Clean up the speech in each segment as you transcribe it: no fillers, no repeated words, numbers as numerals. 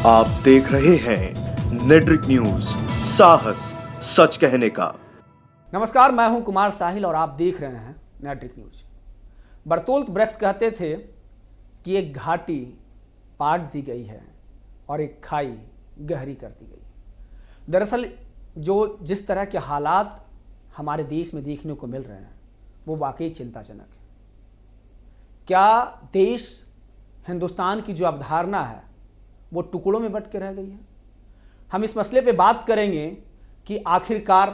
आप देख रहे हैं नेट्रिक न्यूज, साहस सच कहने का। नमस्कार, मैं हूं कुमार साहिल और आप देख रहे हैं नेट्रिक न्यूज। बर्तोल्ट ब्रेख्ट कहते थे कि एक घाटी पाट दी गई है और एक खाई गहरी कर दी गई है। दरअसल जिस तरह के हालात हमारे देश में देखने को मिल रहे हैं वो वाकई चिंताजनक है। क्या देश, हिंदुस्तान की जो अवधारणा है वो टुकड़ों में बंट के रह गई है? हम इस मसले पे बात करेंगे कि आखिरकार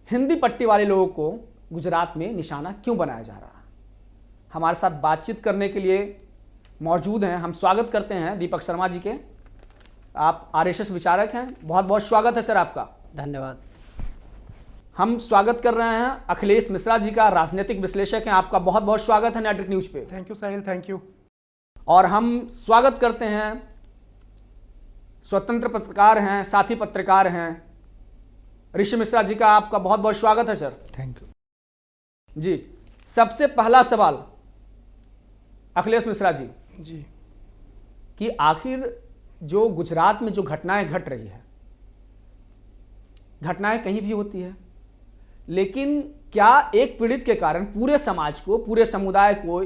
हिंदी पट्टी वाले लोगों को गुजरात में निशाना क्यों बनाया जा रहा है। हमारे साथ बातचीत करने के लिए मौजूद हैं, हम स्वागत करते हैं दीपक शर्मा जी के। आप आरएसएस विचारक हैं, बहुत बहुत स्वागत है सर आपका। धन्यवाद। हम स्वागत कर रहे हैं अखिलेश मिश्रा जी का, राजनीतिक विश्लेषक हैं, आपका बहुत बहुत स्वागत है नेट्रिक न्यूज पे। Thank you Sahil, thank you. और हम स्वागत करते हैं स्वतंत्र पत्रकार हैं, साथी पत्रकार हैं ऋषि मिश्रा जी का, आपका बहुत बहुत स्वागत है सर। थैंक यू जी। सबसे पहला सवाल अखिलेश मिश्रा जी कि आखिर जो गुजरात में जो घटनाएं घट रही है, घटनाएं कहीं भी होती है, लेकिन क्या एक पीड़ित के कारण पूरे समाज को, पूरे समुदाय को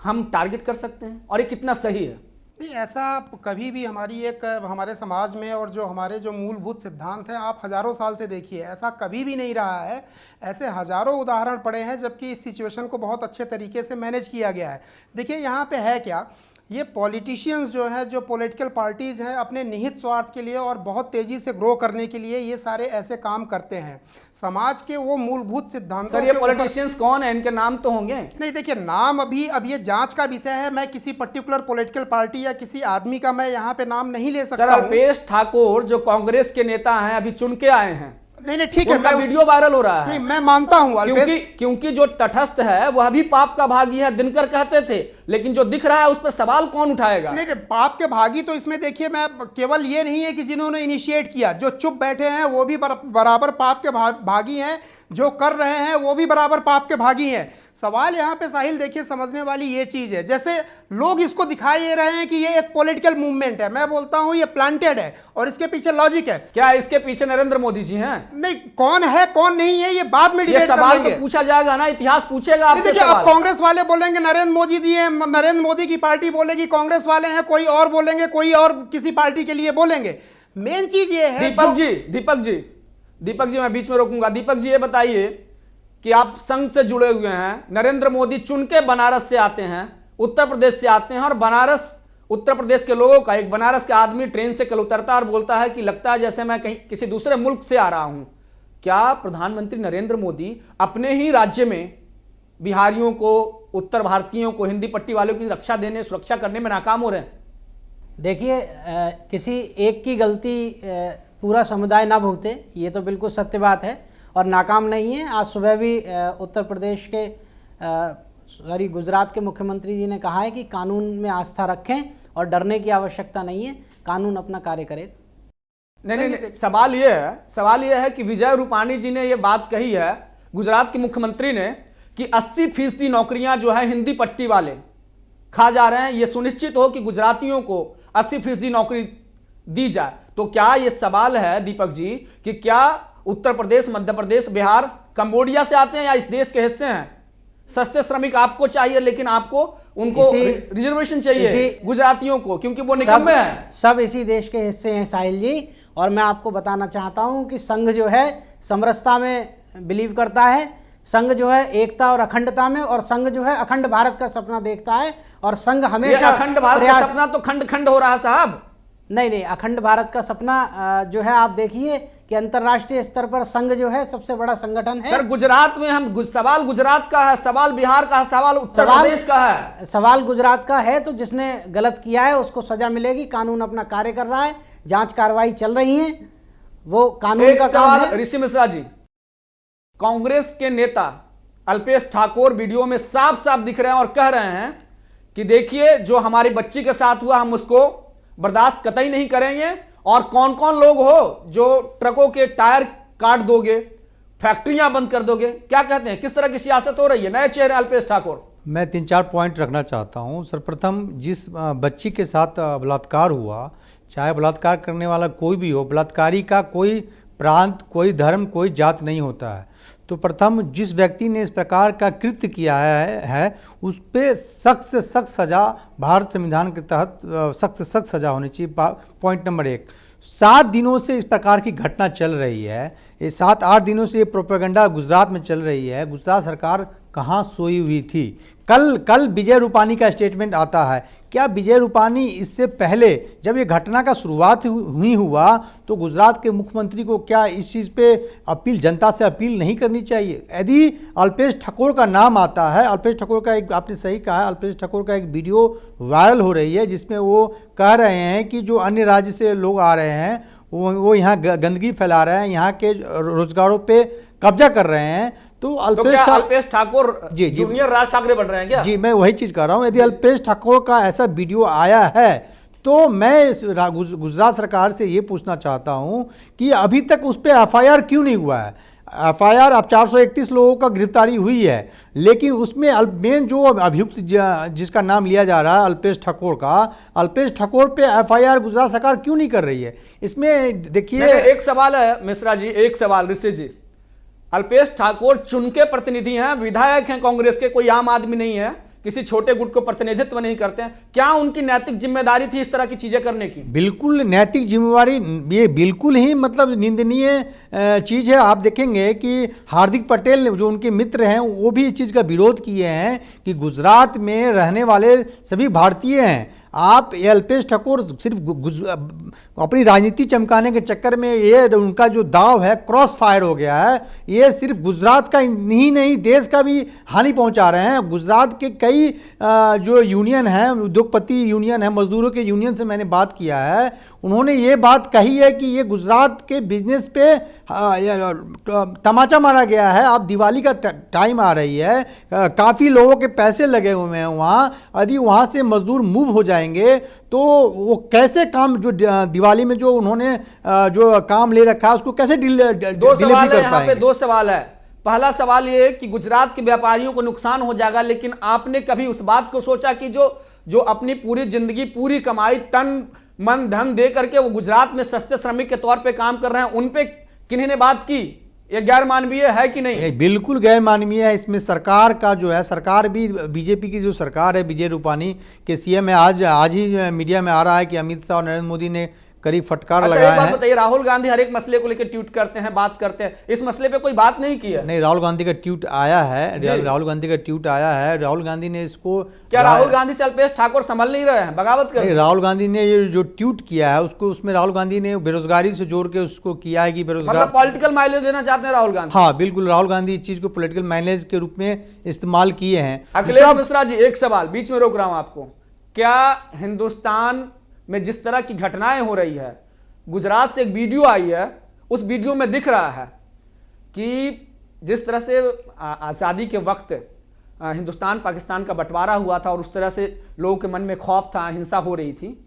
हम टारगेट कर सकते हैं और ये कितना सही है? नहीं, ऐसा कभी भी हमारे समाज में और जो हमारे जो मूलभूत सिद्धांत हैं, आप हज़ारों साल से देखिए, ऐसा कभी भी नहीं रहा है। ऐसे हज़ारों उदाहरण पड़े हैं जबकि इस सिचुएशन को बहुत अच्छे तरीके से मैनेज किया गया है। देखिए यहाँ पे है क्या, ये पॉलिटिशियंस जो है, जो पॉलिटिकल पार्टीज़ हैं, अपने निहित स्वार्थ के लिए और बहुत तेज़ी से ग्रो करने के लिए ये सारे ऐसे काम करते हैं। समाज के वो मूलभूत सिद्धांतों सर, ये पॉलिटिशियंस कौन है? इनके नाम तो होंगे। नहीं, देखिए नाम अब ये जांच का विषय है। मैं किसी पर्टिकुलर पॉलिटिकल पार्टी या किसी आदमी का मैं यहाँ पे नाम नहीं ले सकता। सर, अल्पेश ठाकुर जो कांग्रेस के नेता हैं, अभी चुन के आए हैं। नहीं, ठीक है, उनका वीडियो वायरल हो रहा है। नहीं, मैं मानता हूं क्योंकि जो तटस्थ है वह भी पाप का भागी है, दिनकर कहते थे, लेकिन जो दिख रहा है उस पर सवाल कौन उठाएगा? नहीं, पाप के भागी तो इसमें देखिए, मैं केवल ये नहीं है कि जिन्होंने इनिशिएट किया, जो चुप बैठे हैं वो भी बराबर पाप के भागी हैं, जो कर रहे हैं वो भी बराबर पाप के भागी हैं। सवाल यहाँ पे साहिल देखिए, समझने वाली ये चीज है, जैसे लोग इसको दिखाई ये रहे हैं कि ये एक पॉलिटिकल मूवमेंट है। मैं बोलता हूँ ये प्लांटेड है और इसके पीछे लॉजिक है। क्या इसके पीछे नरेंद्र मोदी जी हैं? नहीं, कौन है कौन नहीं है ये बाद में डिबेट कर लेंगे। तो पूछा जाएगा ना, इतिहास पूछेगा आपसे सवाल। अब कांग्रेस वाले बोलेंगे नरेंद्र मोदी जी हैं, नरेंद्र मोदी की पार्टी बोलेगी कांग्रेस वाले हैं, कोई और बोलेंगे कोई और किसी पार्टी के लिए बोलेंगे। मेन चीज ये है। दीपक जी मैं बीच में रोकूंगा। दीपक जी ये बताइए कि आप संघ से जुड़े हुए हैं, नरेंद्र मोदी चुन के बनारस से आते हैं, उत्तर प्रदेश से आते हैं, और बनारस उत्तर प्रदेश के लोगों का, एक बनारस का आदमी ट्रेन से कल उतरता है और बोलता है कि लगता है जैसे मैं कहीं किसी दूसरे मुल्क से आ रहा हूं। क्या प्रधानमंत्री नरेंद्र मोदी अपने ही राज्य में बिहारियों को, उत्तर भारतीयों को, हिंदी पट्टी वालों की सुरक्षा करने में नाकाम हो रहे हैं? देखिए, किसी एक की गलती पूरा समुदाय ना भुगते, ये तो बिल्कुल सत्य बात है, और नाकाम नहीं है। आज सुबह भी उत्तर प्रदेश के गुजरात के मुख्यमंत्री जी ने कहा है कि कानून में आस्था रखें और डरने की आवश्यकता नहीं है, कानून अपना कार्य करे। नहीं, सवाल यह है कि विजय रूपाणी जी ने यह बात कही है, गुजरात के मुख्यमंत्री ने, कि 80% नौकरियां जो है हिंदी पट्टी वाले खा जा रहे हैं। यह सुनिश्चित हो कि गुजरातियों को 80% नौकरी दी जाए। तो क्या यह सवाल है दीपक जी कि क्या उत्तर प्रदेश, मध्य प्रदेश, बिहार कंबोडिया से आते हैं या इस देश के हिस्से हैं? सस्ते श्रमिक आपको चाहिए, लेकिन आपको उनको रिजर्वेशन चाहिए गुजरातियों को, क्योंकि वो निकम्मे हैं। सब इसी देश के हिस्से हैं साहिल जी। और मैं आपको बताना चाहता हूं कि संघ जो है समरसता में बिलीव करता है, संघ जो है एकता और अखंडता में, और संघ जो है अखंड भारत का सपना देखता है। और संघ हमेशा अखंड भारत का सपना तो खंड खंड हो रहा है साहब। नहीं, अखंड भारत का सपना जो है, आप देखिए कि अंतर्राष्ट्रीय स्तर पर संघ जो है सबसे बड़ा संगठन है। सर, गुजरात में हम सवाल गुजरात का है, सवाल बिहार का है, सवाल उत्तर प्रदेश का है। सवाल गुजरात का है तो जिसने गलत किया है उसको सजा मिलेगी। कानून अपना कार्य कर रहा है, जांच कार्रवाई चल रही है, वो कानून का काम है। ऋषि मिश्रा जी, कांग्रेस के नेता अल्पेश ठाकुर वीडियो में साफ साफ दिख रहे हैं और कह रहे हैं कि देखिए जो हमारी बच्ची के साथ हुआ हम उसको बर्दाश्त कतई नहीं करेंगे, और कौन कौन लोग हो जो ट्रकों के टायर काट दोगे, फैक्ट्रियां बंद कर दोगे। क्या कहते हैं, किस तरह की सियासत हो रही है? नए चेहरे अल्पेश ठाकुर। मैं 3-4 पॉइंट रखना चाहता हूं। सर्वप्रथम, जिस बच्ची के साथ बलात्कार हुआ, चाहे बलात्कार करने वाला कोई भी हो, बलात्कारी का कोई प्रांत, कोई धर्म, कोई जात नहीं होता है। तो प्रथम जिस व्यक्ति ने इस प्रकार का कृत्य किया है उस पर सख्त से सख्त सज़ा भारत संविधान के तहत सख्त से सख्त सज़ा होनी चाहिए। पॉइंट नंबर 1, 7 दिनों से इस प्रकार की घटना चल रही है, ये 7-8 दिनों से ये प्रोपेगेंडा गुजरात में चल रही है। गुजरात सरकार कहाँ सोई हुई थी? कल विजय रूपानी का स्टेटमेंट आता है। क्या विजय रूपानी इससे पहले जब ये घटना का शुरुआत हुआ तो गुजरात के मुख्यमंत्री को क्या इस चीज़ पे अपील, जनता से अपील नहीं करनी चाहिए? यदि अल्पेश ठाकोर का नाम आता है, अल्पेश ठाकोर का एक, आपने सही कहा है, अल्पेश ठाकोर का एक वीडियो वायरल हो रही है जिसमें वो कह रहे हैं कि जो अन्य राज्य से लोग आ रहे हैं वो यहाँ गंदगी फैला रहे हैं, यहाँ के रोजगारों पे कब्जा कर रहे हैं। तो अल्पेश ठाकुर जी जूनियर राज ठाकरे बन रहे हैं क्या? जी, मैं वही चीज़ कर रहा हूँ। यदि अल्पेश ठाकुर का ऐसा वीडियो आया है तो मैं गुजरात सरकार से ये पूछना चाहता हूँ कि अभी तक उस पर FIR क्यों नहीं हुआ है? FIR अब 431 लोगों का गिरफ्तारी हुई है, लेकिन उसमें मेन जो अभियुक्त जिसका नाम लिया जा रहा है अल्पेश ठाकुर का, अल्पेश ठाकुर पे FIR गुजरात सरकार क्यों नहीं कर रही है? इसमें देखिए, एक सवाल है मिश्रा जी, एक सवाल ऋषि जी, अल्पेश ठाकुर चुन के प्रतिनिधि हैं, विधायक हैं कांग्रेस के, कोई आम आदमी नहीं है, किसी छोटे गुट को प्रतिनिधित्व नहीं करते हैं। क्या उनकी नैतिक जिम्मेदारी थी इस तरह की चीजें करने की? बिल्कुल नैतिक जिम्मेवारी, ये बिल्कुल ही मतलब निंदनीय चीज़ है। आप देखेंगे कि हार्दिक पटेल ने, जो उनके मित्र हैं, वो भी इस चीज़ का विरोध किए हैं कि गुजरात में रहने वाले सभी भारतीय हैं। आप ये अल्पेश ठाकुर सिर्फ अपनी राजनीति चमकाने के चक्कर में ये उनका जो दाव है क्रॉस फायर हो गया है। ये सिर्फ गुजरात का ही नहीं, देश का भी हानि पहुंचा रहे हैं। गुजरात के कई जो यूनियन हैं, उद्योगपति यूनियन है, मजदूरों के यूनियन से मैंने बात किया है, उन्होंने ये बात कही है कि ये गुजरात के बिजनेस पे तमाचा मारा गया है। अब दिवाली का टाइम आ रही है, काफ़ी लोगों के पैसे लगे हुए हैं वहाँ, यदि वहाँ से मजदूर मूव हो जाएंगे तो वो कैसे काम, जो दिवाली में जो उन्होंने जो काम ले रखा है उसको कैसे डिलीवरी कर पाएंगे? 2 सवाल है। पहला सवाल ये कि गुजरात के व्यापारियों को नुकसान हो जाएगा, लेकिन आपने कभी उस बात को सोचा कि जो अपनी पूरी जिंदगी, पूरी कमाई, तन मन धन दे करके वो गुजरात में सस्ते श्रमिक के तौर पे काम कर रहे हैं, उन पे किन्हीं ने बात की? ये गैर मानवीय है कि नहीं? बिल्कुल गैर मानवीय है। इसमें सरकार का जो है, सरकार भी, बीजेपी की जो सरकार है, विजय रूपानी के सीएम है, आज ही मीडिया में आ रहा है कि अमित शाह और नरेंद्र मोदी ने करीब फटकार लगाया है। बताइए, राहुल गांधी हर एक मसले को लेकर ट्वीट करते हैं, बात करते हैं, इस मसले पे कोई बात नहीं की है? नहीं, राहुल गांधी का ट्वीट आया है, राहुल गांधी का ट्वीट आया है। राहुल गांधी ने इसको, क्या राहुल गांधी से अल्पेश ठाकुर संभल नहीं रहे हैं, बगावत कर? राहुल गांधी ने ये जो ट्वीट किया है उसको, उसमें राहुल गांधी ने बेरोजगारी से जोड़ के उसको किया है कि बेरोजगार, मतलब पॉलिटिकल माइलेज देना चाहते हैं राहुल गांधी? हाँ बिल्कुल, राहुल गांधी इस चीज को पॉलिटिकल माइलेज के रूप में इस्तेमाल किए हैं। अखिलेश मिश्रा जी, एक सवाल बीच में रोक रहा हूं आपको, क्या हिंदुस्तान में जिस तरह की घटनाएं हो रही है, गुजरात से एक वीडियो आई है, उस वीडियो में दिख रहा है कि जिस तरह से आज़ादी के वक्त हिंदुस्तान पाकिस्तान का बंटवारा हुआ था और उस तरह से लोगों के मन में खौफ था, हिंसा हो रही थी,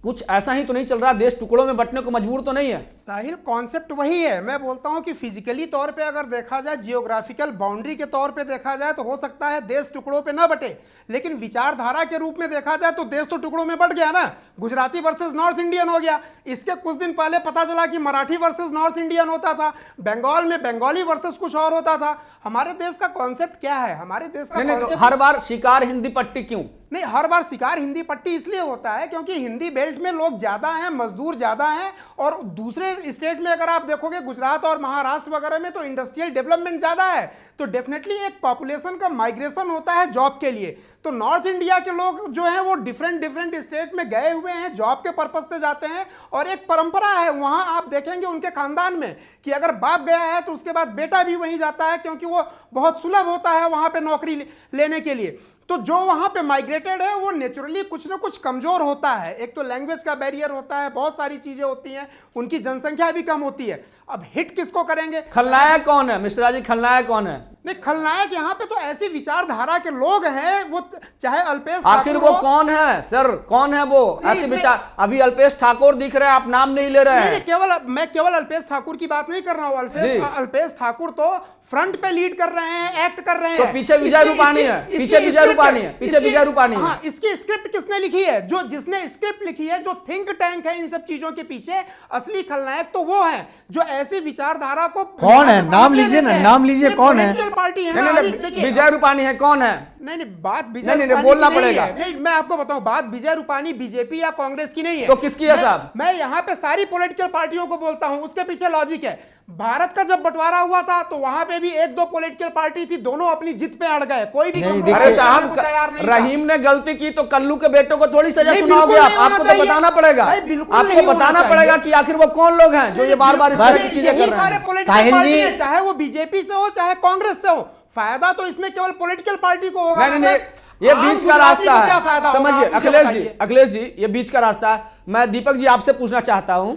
कुछ ऐसा ही तो नहीं चल रहा? देश टुकड़ों में बंटने को मजबूर तो नहीं है? साहिल, कॉन्सेप्ट वही है। मैं बोलता हूं कि फिजिकली तौर पे अगर देखा जाए, जियोग्राफिकल बाउंड्री के तौर पे देखा जाए तो हो सकता है देश टुकड़ों पे ना बटे, लेकिन विचारधारा के रूप में देखा जाए तो देश तो टुकड़ों में बट गया ना। गुजराती वर्सेस नॉर्थ इंडियन हो गया। इसके कुछ दिन पहले पता चला कि मराठी वर्सेस नॉर्थ इंडियन होता था, बंगाल में बंगाली वर्सेस कुछ और होता था। हमारे देश का कॉन्सेप्ट क्या है? हमारे देश का कॉन्सेप्ट हर बार शिकार हिंदी पट्टी क्यों? नहीं, हर बार शिकार हिंदी पट्टी इसलिए होता है क्योंकि हिंदी बेल्ट में लोग ज्यादा हैं, मजदूर ज्यादा हैं, और दूसरे स्टेट में अगर आप देखोगे, गुजरात और महाराष्ट्र वगैरह में तो इंडस्ट्रियल डेवलपमेंट ज्यादा है, तो डेफिनेटली एक पॉपुलेशन का माइग्रेशन होता है जॉब के लिए। तो नॉर्थ इंडिया के लोग जो हैं वो डिफरेंट स्टेट में गए हुए हैं, जॉब के पर्पज से जाते हैं, और एक परंपरा है वहां आप देखेंगे उनके खानदान में कि अगर बाप गया है तो उसके बाद बेटा भी वहीं जाता है, क्योंकि वो बहुत सुलभ होता है वहां पे नौकरी लेने के लिए। तो जो वहां पे माइग्रेटेड है वो नेचुरली कुछ ना कुछ कमजोर होता है। एक तो लैंग्वेज का बैरियर होता है, बहुत सारी चीजें होती हैं, उनकी जनसंख्या भी कम होती है। अब हिट किसको करेंगे? खलनायक कौन है मिश्रा जी? खलनायक कौन है? नहीं, खलनायक यहाँ पे तो ऐसी विचारधारा के लोग हैं, वो चाहे अल्पेश आखिर ठाकुर वो हो। कौन है सर, कौन है वो नहीं, ऐसे इसमें- विचार? अभी अल्पेश ठाकुर दिख रहे हैं, आप नाम नहीं ले रहे नहीं, हैं। मैं केवल अल्पेश ठाकुर की बात नहीं कर रहा हूँ। जी। अल्पेश ठाकुर तो फ्रंट पे लीड कर रहे हैं, एक्ट कर रहे हैं। तो पीछे विजय इसकी- रूपाणी इसकी- है, इसकी पीछे विजय स्क्रिप्ट- रूपाणी है, पीछे इसकी- विजय रूपाणी है। हाँ, इसकी स्क्रिप्ट किसने लिखी है? जिसने स्क्रिप्ट लिखी है, जो थिंक टैंक है इन सब चीजों के पीछे, असली खलनायक तो वो है जो ऐसी विचारधारा को कौन है? नाम लीजिए ना, नाम लीजिए, कौन है? पार्टी है नहीं ना, नहीं अभी नहीं, देखिए। विजय रूपाणी है, कौन है? नहीं, बात विजय नहीं, नहीं, रूपाणी बोलना की नहीं पड़ेगा। है। नहीं, मैं आपको बताऊं, बात विजय रूपाणी बीजेपी या कांग्रेस की नहीं है। तो किसकी है मैं- साहब? मैं यहाँ पे सारी पॉलिटिकल पार्टियों को बोलता हूं, उसके पीछे लॉजिक है। भारत का जब बंटवारा हुआ था तो वहां पे भी एक दो पॉलिटिकल पार्टी थी, दोनों अपनी जिद पे अड़ गए, कोई भी नहीं, compromise देखिए- अरे करने साहब, को तैयार नहीं था। रहीम ने गलती की तो कल्लू के बेटों को थोड़ी सजा नहीं, सुनाओगे बिल्कुल आप? नहीं होना आपको तो चाहिए। बताना पड़ेगा, भाई, बिल्कुल नहीं आपको होना बताना चाहिए। पड़ेगा कि आखिर वो कौन लोग हैं जो ये बार बार इस तरह की चीजें कर यही रहे सारे हैं। पॉलिटिकल साहिल पार्टी जी- हैं, चाहे वो बीजेपी से हो चाहे कांग्रेस से हो। फायदा तो इसमें केवल पॉलिटिकल पार्टी को होगा। नहीं नहीं नहीं, ये आम बीच का गुजराती रास्ता को क्या है, फायदा होगा? समझिए आप मुझे अखिलेश जी, बताइए। अखिलेश जी, ये बीच का रास्ता है। मैं दीपक जी आपसे पूछना चाहता हूं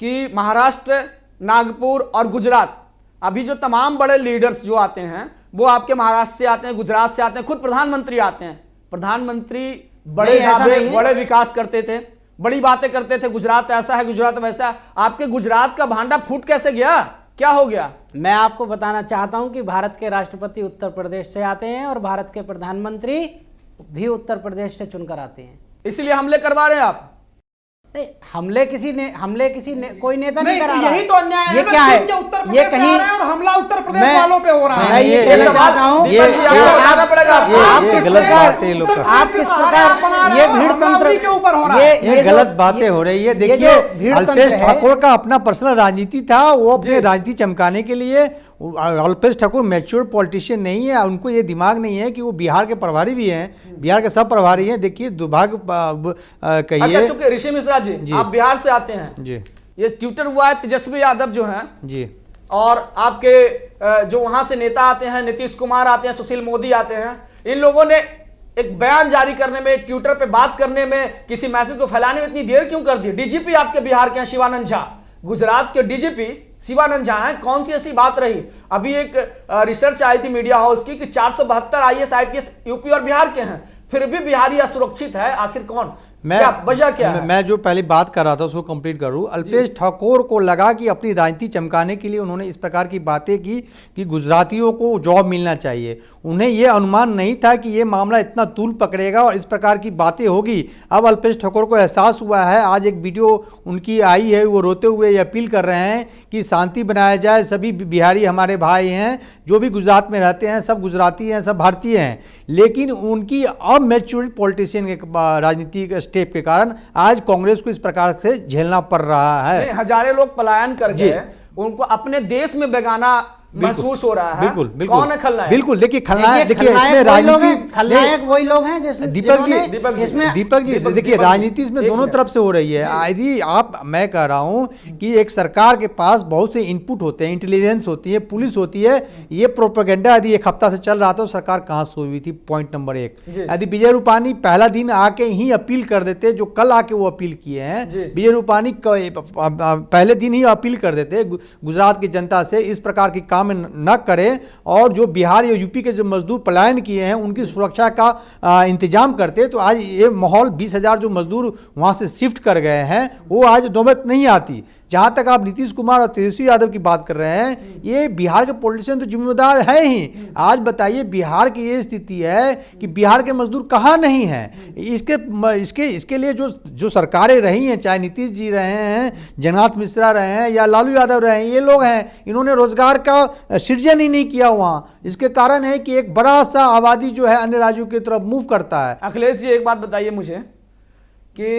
कि महाराष्ट्र, नागपुर और गुजरात, अभी जो तमाम बड़े लीडर्स जो आते हैं वो आपके महाराष्ट्र से आते हैं, गुजरात से आते हैं, खुद प्रधानमंत्री आते हैं। प्रधानमंत्री बड़े नहीं, ऐसा दावे, नहीं है। बड़े विकास करते थे, बड़ी बातें करते थे, गुजरात ऐसा है, गुजरात वैसा है। आपके गुजरात का भांडा फूट कैसे गया? क्या हो गया? मैं आपको बताना चाहता हूं कि भारत के राष्ट्रपति उत्तर प्रदेश से आते हैं और भारत के प्रधानमंत्री भी उत्तर प्रदेश से चुनकर आते हैं। इसलिए हमले करवा रहे हैं आप? नहीं, हमले किसी कोई नेता नहीं नहीं, करा तो रहा यही तो अन्याय है ये ना, क्या है? चीन के उत्तर ये प्रदेश से आ रहे हैं और हमला उत्तर प्रदेश मैं- वालों पे हो रहा है। मैं ये ये कहना सवाल- चाहता हूं दीपक जी, आपको ये- बताना पड़ेगा आपको। ये गलत बात है ये लोग का। आप किस प्रकार ये भीड़ तंत्र के ऊपर हो रहा है। ये गलत बातें हो रही है। देखिए, अल्पेश ठाकुर का अपना पर्सनल राजनीति था, वो अपने राजनीति चमकाने के लिए। अल्पेश ठाकुर मैच्योर पॉलिटिशियन नहीं है, उनको ये दिमाग नहीं है कि वो बिहार के प्रभारी भी हैं, बिहार के सब प्रभारी हैं। देखिए, दुर्भाग्य अच्छा, कहिए चूंकि ऋषि मिश्रा जी, जी। आप बिहार से आते हैं, जी ये ट्विटर हुआ है, तेजस्वी यादव जो हैं जी और आपके जो वहां से नेता आते हैं, नीतीश कुमार आते हैं, सुशील मोदी आते हैं, इन लोगों ने एक बयान जारी करने में, ट्विटर पे बात करने में, किसी मैसेज को फैलाने में इतनी देर क्यों कर दी? डीजीपी आपके बिहार के हैं शिवानंद झा, गुजरात के डीजीपी शिवानंद झा हैं। कौन सी ऐसी बात रही? अभी एक रिसर्च आई थी मीडिया हाउस की कि 472 आईएएस आईपीएस यूपी और बिहार के हैं, फिर भी बिहारी असुरक्षित है। आखिर कौन, क्या वजह क्या है? मैं जो पहले बात कर रहा था उसको कंप्लीट करूं। अल्पेश ठाकुर को लगा कि अपनी राजनीति चमकाने के लिए उन्होंने इस प्रकार की बातें की कि गुजरातियों को जॉब मिलना चाहिए। उन्हें यह अनुमान नहीं था कि यह मामला इतना तूल पकड़ेगा और इस प्रकार की बातें होगी। अब अल्पेश ठाकुर को एहसास हुआ है। आज एक वीडियो उनकी आई है, वो रोते हुए ये अपील कर रहे हैं कि शांति बनाया जाए, सभी बिहारी हमारे भाई हैं, जो भी गुजरात में रहते हैं सब गुजराती हैं, सब भारतीय हैं। लेकिन उनकी अनमैच्योर पॉलिटिशियन के राजनीतिक स्टेप के कारण आज कांग्रेस को इस प्रकार से झेलना पड़ रहा है। नहीं, हजारों लोग पलायन कर गए, उनको अपने देश में बेगाना महसूस हो रहा है। बिल्कुल बिल्कुल कौन है खलनायक? बिल्कुल, देखिए खलनायक, देखिए इसमें खलनायक राजनीति, वही लोग हैं दीपक जी देखिए राजनीति इसमें एक दोनों मिनट। तरफ से हो रही है। यदि आप, मैं कह रहा हूं कि एक सरकार के पास बहुत से इनपुट होते हैं, इंटेलिजेंस होती है, पुलिस होती है। ये प्रोपेगेंडा यदि एक हफ्ता से चल रहा था तो सरकार कहां सोई हुई थी? Point number 1। यदि विजय रूपाणी पहला दिन आके ही अपील कर देते, जो कल आके वो अपील किए हैं, विजय रूपाणी पहले दिन ही अपील कर देते गुजरात की जनता से इस प्रकार की काम न करें और जो बिहार या यूपी के जो मजदूर पलायन किए हैं उनकी सुरक्षा का इंतजाम करते, तो आज ये माहौल 20,000 जो मजदूर वहां से शिफ्ट कर गए हैं वो आज नौबत नहीं आती। जहां तक आप नीतीश कुमार और तेजस्वी यादव की बात कर रहे हैं, ये बिहार के पॉलिटिशियन तो जिम्मेदार है ही। आज बताइए, बिहार की ये स्थिति है कि बिहार के मजदूर कहाँ नहीं हैं। इसके लिए जो सरकारें रही हैं, चाहे नीतीश जी रहे हैं, जगन्नाथ मिश्रा रहे हैं या लालू यादव रहे हैं, ये लोग हैं, इन्होंने रोजगार का सृजन ही नहीं किया वहाँ। इसके कारण है कि एक बड़ा सा आबादी जो है अन्य राज्यों की तरफ मूव करता है। अखिलेश जी, एक बात बताइए मुझे कि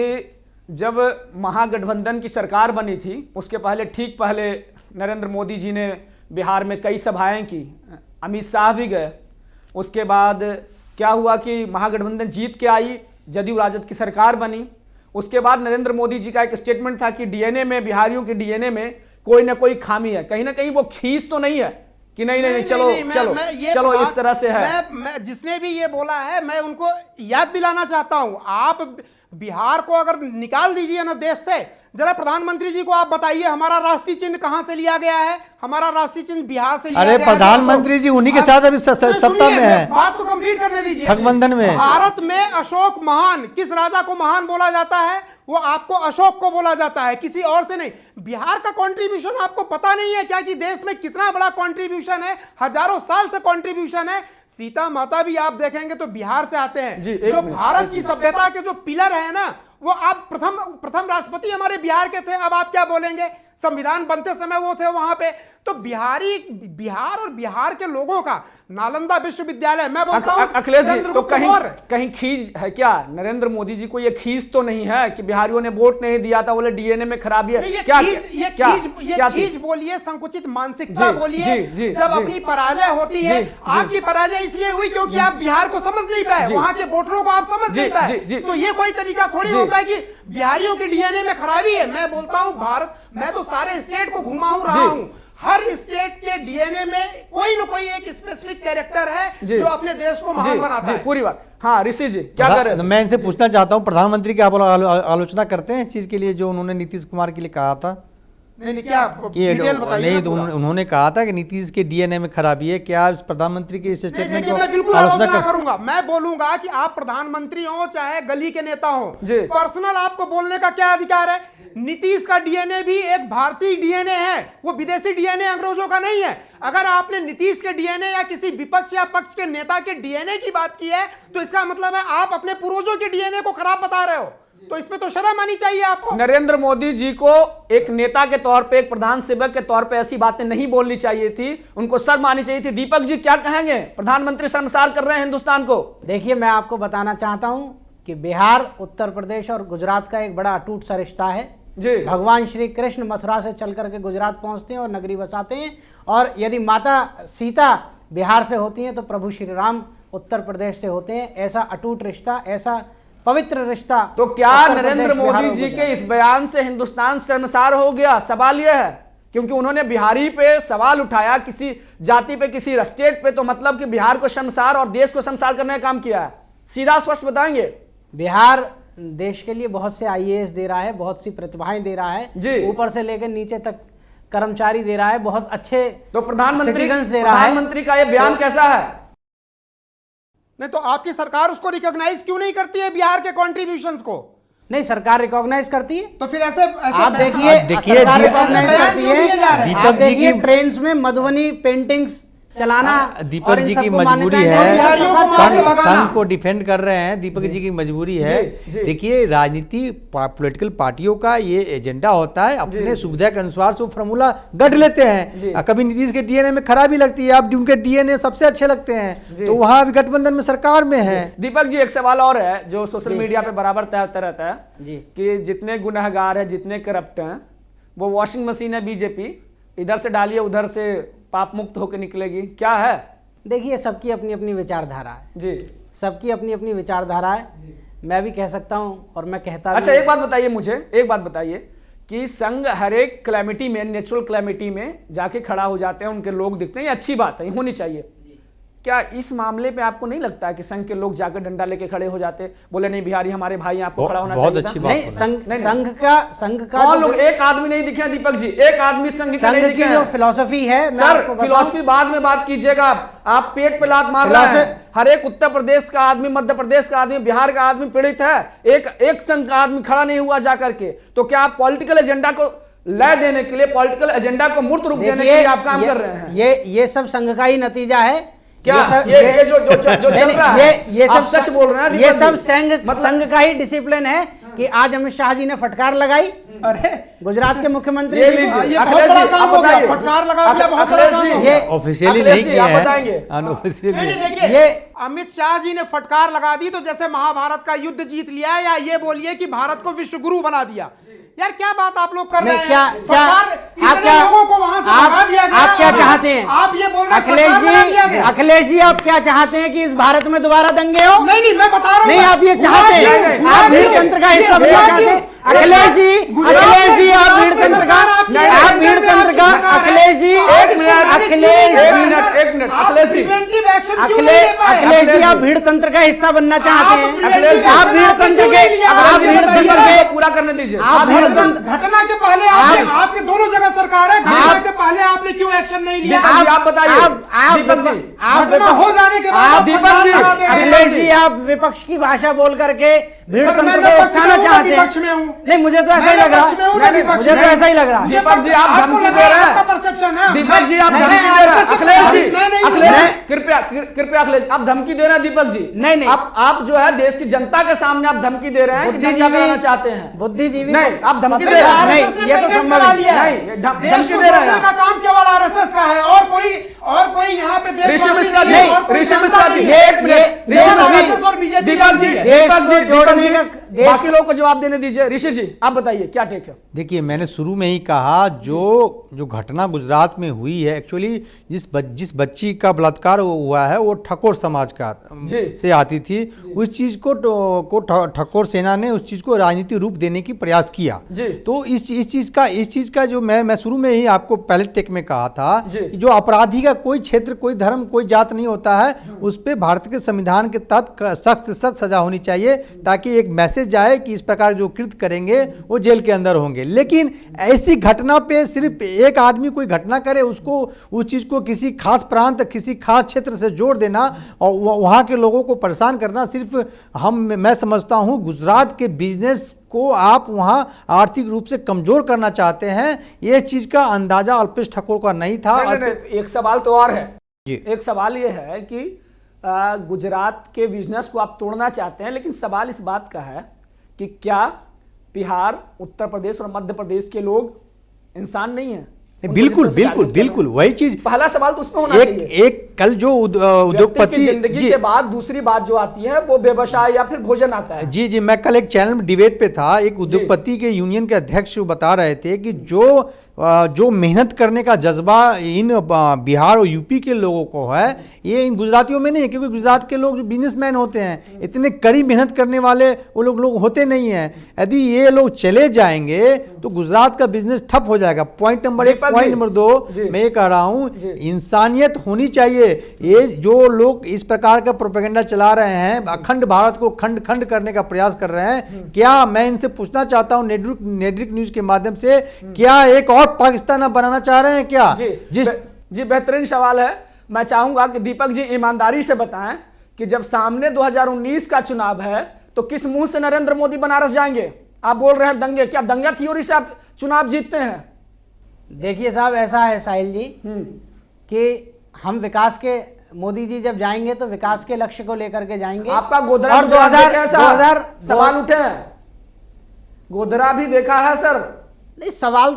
जब महागठबंधन की सरकार बनी थी, उसके पहले, ठीक पहले नरेंद्र मोदी जी ने बिहार में कई सभाएं की, अमित शाह भी गए। उसके बाद क्या हुआ कि महागठबंधन जीत के आई, जदयू राजद की सरकार बनी। उसके बाद नरेंद्र मोदी जी का एक स्टेटमेंट था कि डीएनए में, बिहारियों के डीएनए में कोई ना कोई खामी है, कहीं ना कहीं वो खींच तो नहीं है कि नहीं, चलो इस तरह से है। मैं जिसने भी ये बोला है, मैं उनको याद दिलाना चाहता हूं। आप बिहार को अगर निकाल दीजिए ना देश से, जरा प्रधानमंत्री जी को आप बताइए हमारा राष्ट्रीय चिन्ह कहां से लिया गया है? हमारा राष्ट्रीय चिन्ह बिहार से लिया अरे गया है। प्रधानमंत्री जी उन्हीं के साथ अभी सत्ता में है, बात को कंप्लीट करने दीजिए। गठबंधन में। भारत में अशोक महान, किस राजा को महान बोला जाता है? वो आपको अशोक को बोला जाता है, किसी और से नहीं। बिहार का कंट्रीब्यूशन आपको पता नहीं है क्या कि देश में कितना बड़ा कंट्रीब्यूशन है? हजारों साल से कंट्रीब्यूशन है। सीता माता भी आप देखेंगे तो बिहार से आते हैं। जो भारत की सभ्यता के जो पिलर है ना, वो आप प्रथम राष्ट्रपति हमारे बिहार के थे। अब आप क्या बोलेंगे? संविधान बनते समय वो थे वहां पे। तो बिहार और बिहार के लोगों का नालंदा विश्वविद्यालय, मैं बोलता हूं अखिलेश जी, तो कहीं खींच है क्या नरेंद्र मोदी जी को? ये खींच तो नहीं है कि बिहारियों ने वोट नहीं दिया था, बोले डीएनए में खराबी है? क्या खींच बोलिए, संकुचित मानसिकता बोलिए। जब अपनी पराजय होती है, आपकी पराजय इसलिए हुई क्योंकि आप बिहार को समझ नहीं पाए, वहां के वोटरों को आप समझ नहीं पाए। तो ये कोई तरीका थोड़ी होता है कि बिहारियों के डीएनए में खराबी है। मैं बोलता हूं भारत, मैं तो सारे स्टेट को घुमा रहा हूं, हर स्टेट के डीएनए में कोई ना कोई एक स्पेसिफिक कैरेक्टर है जो अपने देश को महान बनाता है। पूरी बात। हाँ ऋषि जी क्या कर रहे हैं? मैं इनसे पूछना चाहता हूं, प्रधानमंत्री की आप आलोचना करते हैं इस चीज के लिए जो उन्होंने नीतीश कुमार के लिए कहा था? नहीं क्या डिटेल बताइए। नहीं तो उन्होंने कहा था कि नीतीश के डीएनए में खराबी है। क्या प्रधानमंत्री के स्टेटमेंट को मैं बिल्कुल आलोचना करूंगा। मैं बोलूंगा कि आप प्रधानमंत्री हो चाहे गली के नेता हो, पर्सनल आपको बोलने का क्या अधिकार है? नीतीश का डीएनए भी एक भारतीय डीएनए है, वो विदेशी डीएनए अंग्रेजों का नहीं है। अगर आपने नीतीश के डीएनए या किसी विपक्ष या पक्ष के नेता के डीएनए की बात की है तो इसका मतलब है आप अपने पूर्वजों के डीएनए को खराब बता रहे हो। तो इसमें तो शर्म आनी चाहिए आपको। नरेंद्र मोदी जी को एक नेता के तौर पे, एक प्रधान सेवक के तौर पे ऐसी बातें नहीं बोलनी चाहिए थी, उनको शर्म आनी चाहिए थी। दीपक जी क्या कहेंगे? प्रधानमंत्री शर्मसार कर रहे हैं हिंदुस्तान को। देखिए मैं आपको बताना चाहता हूं कि बिहार, उत्तर प्रदेश और गुजरात का एक बड़ा अटूट सा रिश्ता है। भगवान श्री कृष्ण मथुरा से चल करके गुजरात पहुंचते हैं और नगरी बसाते हैं, और यदि माता सीता बिहार से होती हैं तो प्रभु श्री राम उत्तर प्रदेश से होते हैं। ऐसा अटूट रिश्ता, ऐसा पवित्र रिश्ता। तो क्या नरेंद्र मोदी जी के इस बयान से हिंदुस्तान शर्मसार हो गया? सवाल यह है, क्योंकि उन्होंने बिहारी पे सवाल उठाया, किसी जाति पे, किसी स्टेट पे, तो मतलब कि बिहार को शर्मसार और देश को शर्मसार करने का काम किया है। सीधा स्पष्ट बताएंगे। बिहार देश के लिए बहुत से आईएएस दे रहा है, बहुत सी प्रतिभाएं दे रहा है, ऊपर से लेकर नीचे तक कर्मचारी दे रहा है, बहुत अच्छे तो प्रधानमंत्री दे रहा है। प्रधानमंत्री का यह बयान कैसा है? नहीं तो आपकी सरकार उसको रिकॉग्नाइज क्यों नहीं करती है बिहार के कंट्रीब्यूशंस को? नहीं, सरकार रिकॉग्नाइज करती है। तो फिर ऐसे आप देखिए सरकार रिकॉग्नाइज करती है। आप देखिए ट्रेन्स में मधुबनी पेंटिंग्स चलाना। दीपक जी की मजबूरी है, संघ को डिफेंड कर रहे हैं, दीपक जी की मजबूरी है। देखिए राजनीति, पॉलिटिकल पार्टियों का ये एजेंडा होता है, अपने सुविधा के अनुसार से फॉर्मूला गढ़ लेते हैं। कभी नीतीश के डीएनए में खराबी लगती है, अब उनके डीएनए सबसे अच्छे लगते हैं, तो वहां भी गठबंधन में सरकार में है। दीपक जी एक सवाल और है जो सोशल मीडिया पे बराबर तैरता रहता है कि जितने गुनहगार है, जितने करप्ट हैं, वो वॉशिंग मशीन है बीजेपी, इधर से डालिए उधर से पाप मुक्त होकर निकलेगी। क्या है? देखिए सबकी अपनी अपनी विचारधारा है जी, सबकी अपनी अपनी विचारधारा है। मैं भी कह सकता हूं और मैं कहता अच्छा एक बात बताइए मुझे, एक बात बताइए कि संघ हर एक क्लैमिटी में, नेचुरल क्लैमिटी में जाके खड़ा हो जाते हैं, उनके लोग दिखते हैं, ये अच्छी बात है, होनी चाहिए। क्या इस मामले पे आपको नहीं लगता है कि संघ के लोग जाकर डंडा लेके खड़े हो जाते, बोले नहीं बिहारी हमारे भाई, आपको खड़ा होना चाहिए? बहुत अच्छी बात है। संघ का कौन लोग? एक आदमी नहीं दिखे दीपक जी, एक आदमी संघ की जो फिलॉसफी है। सर फिलॉसफी बाद में बात कीजिएगा, आप पेट पे लात मार रहे हैं। हर एक उत्तर प्रदेश का आदमी, मध्य प्रदेश का आदमी, बिहार का आदमी पीड़ित है, एक संघ का आदमी खड़ा नहीं हुआ जाकर के। तो क्या आप पॉलिटिकल एजेंडा को लय देने के लिए, पॉलिटिकल एजेंडा को मूर्त रूप देने के लिए आप काम कर रहे हैं? ये सब संघ का ही नतीजा है। क्या ये जो चल रहा है, ये सब सच बोल रहे हैं? ये सब संघ का ही डिसिप्लिन है कि आज अमित शाह जी ने फटकार लगाई। अरे गुजरात के मुख्यमंत्री ये बहुत बड़ा काम हो गया, फटकार लगा दिया, बहुत बड़ा काम। ये ऑफिशियली नहीं किया है, अनऑफिशियली। देखिए ये अमित शाह जी ने फटकार लगा दी तो जैसे महाभारत का युद्ध जीत लिया, या ये बोलिए कि भारत को विश्व गुरु बना दिया। यार क्या बात आप लोग कर रहे हैं? आप लोगों को वहां से भगा दिया गया। आप क्या चाहते हैं? आप ये बोल रहे हैं अखिलेश जी आप क्या चाहते हैं कि इस भारत में दोबारा दंगे हो? नहीं मैं बता रहा हूं। नहीं आप ये चाहते हैं, आप भीड़तंत्र का हिस्सा बनना चाहते हैं। अखिलेश जी आप भीड़तंत्र का, अखिलेश जी एक मिनट अखिलेश जी, अखिलेश जी, आप भीड़ तंत्र का हिस्सा बनना चाहते हैं। आप भीड़ तंत्र के पूरा करने दीजिए। आप भीड़ तंत्र घटना के पहले आपके दोनों जगह सरकार है, घटना के पहले आपने क्यों एक्शन नहीं लिया? आप बताइए दीपक जी, घटना हो जाने के बाद दीपक जी, अखिलेश जी, आप विपक्ष की भाषा बोल करके भीड़ तंत्र को उकसाना चाहते हैं। विपक्ष में हूं। नहीं, मुझे तो ऐसा ही लग रहा है, मुझे तो ऐसा ही लग रहा है। दीपक जी, आप धमकी दे रहे हैं। परसेप्शन है दीपक जी, आप धमकी दे रहे हैं। अखिलेश जी, कृपया अखिलेश, आप धमकी दे रहे हैं दीपक जी। नहीं। आप जो है देश की जनता के सामने आप धमकी दे रहे हैं कि दंगा कराना चाहते हैं। बुद्धिजीवी नहीं, आप धमकी दे रहे हैं। नहीं, ये तो संभव नहीं। धमकी दे रहे हैं का काम केवल आरएसएस का है, और कोई यहाँ पे ऋषि मिश्रा जी, ऋषि मिश्रा जी, दीपक जी, जोड़ने का बाकी लोगों को जवाब देने दीजिए। ऋषि जी, आप बताइए क्या टेक है? देखिए, मैंने शुरू में ही कहा, जो घटना गुजरात में हुई है, एक्चुअली जिस बच्ची का बलात्कार हुआ है वो ठक्कर समाज का से आती थी। उस चीज़ को ठक्कर सेना ने उस चीज़ को राजनीतिक रूप देने की प्रयास किया। तो इस चीज़ का जो मैं शुरू में ही आपको पहले टेक में कहा था, जो अपराधी का कोई क्षेत्र, कोई धर्म, कोई जात नहीं होता है, उस पर भारत के संविधान के तहत सख्त से सख्त सजा होनी चाहिए, ताकि एक मैसेज जाए कि इस प्रकार जो कृत्य करेंगे वो जेल के अंदर होंगे। लेकिन ऐसी घटना पे सिर्फ एक आदमी कोई घटना करे, उसको उस चीज को किसी खास प्रांत, किसी खास क्षेत्र से जोड़ देना और वहां के लोगों को परेशान करना, सिर्फ मैं समझता हूं गुजरात के बिजनेस को आप वहां आर्थिक रूप से कमजोर करना चाहते हैं। ये चीज का अंदाजा अल्पेश ठाकुर का नहीं था। एक सवाल तो और है। एक सवाल ये है कि गुजरात के बिजनेस को आप तोड़ना चाहते हैं, लेकिन सवाल इस बात का है कि क्या बिहार, उत्तर प्रदेश और मध्य प्रदेश के लोग इंसान नहीं है? बिल्कुल वही चीज। पहला सवाल तो उसमें होना चाहिए। एक कल जो उद्योगपति जिंदगी के बाद दूसरी बात जो आती है वो व्यवसाय या फिर भोजन आता है। जी, मैं कल एक चैनल में डिबेट पे था, एक उद्योगपति के यूनियन के अध्यक्ष बता रहे थे कि जो मेहनत करने का जज्बा इन बिहार और यूपी के लोगों को है, ये इन गुजरातियों में नहीं है, क्योंकि गुजरात के लोग जो बिजनेसमैन होते हैं, इतने कड़ी मेहनत करने वाले वो लोग होते नहीं हैं। यदि ये लोग चले जाएंगे तो गुजरात का बिजनेस ठप हो जाएगा। Point number 1। पॉइंट नंबर 2, मैं ये कह रहा हूं, इंसानियत होनी चाहिए। ये जो लोग इस प्रकार का प्रोपेगेंडा चला रहे हैं, अखंड भारत को खंड खंड करने का प्रयास कर रहे हैं, क्या मैं इनसे पूछना चाहता हूं नेड्रिक न्यूज के माध्यम से, क्या एक और पाकिस्तान आप बनाना चाह रहे हैं क्या? जी, बेहतरीन सवाल है। मैं चाहूंगा कि दीपक जी ईमानदारी से बताएं कि जब सामने 2019 का चुनाव है तो किस मुंह से नरेंद्र मोदी बनारस जाएंगे? आप बोल रहे हैं दंगे, क्या दंगा थ्योरी से आप चुनाव जीतते हैं? देखिए साहब, ऐसा है साहिल जी कि हम विकास के, मोदी जी जब जाएंगे तो विकास के लक्ष्य को लेकर के जाएंगे। आपका गोधरा और 2000 सवाल उठे हैं, गोधरा भी देखा है सर। नहीं, सवाल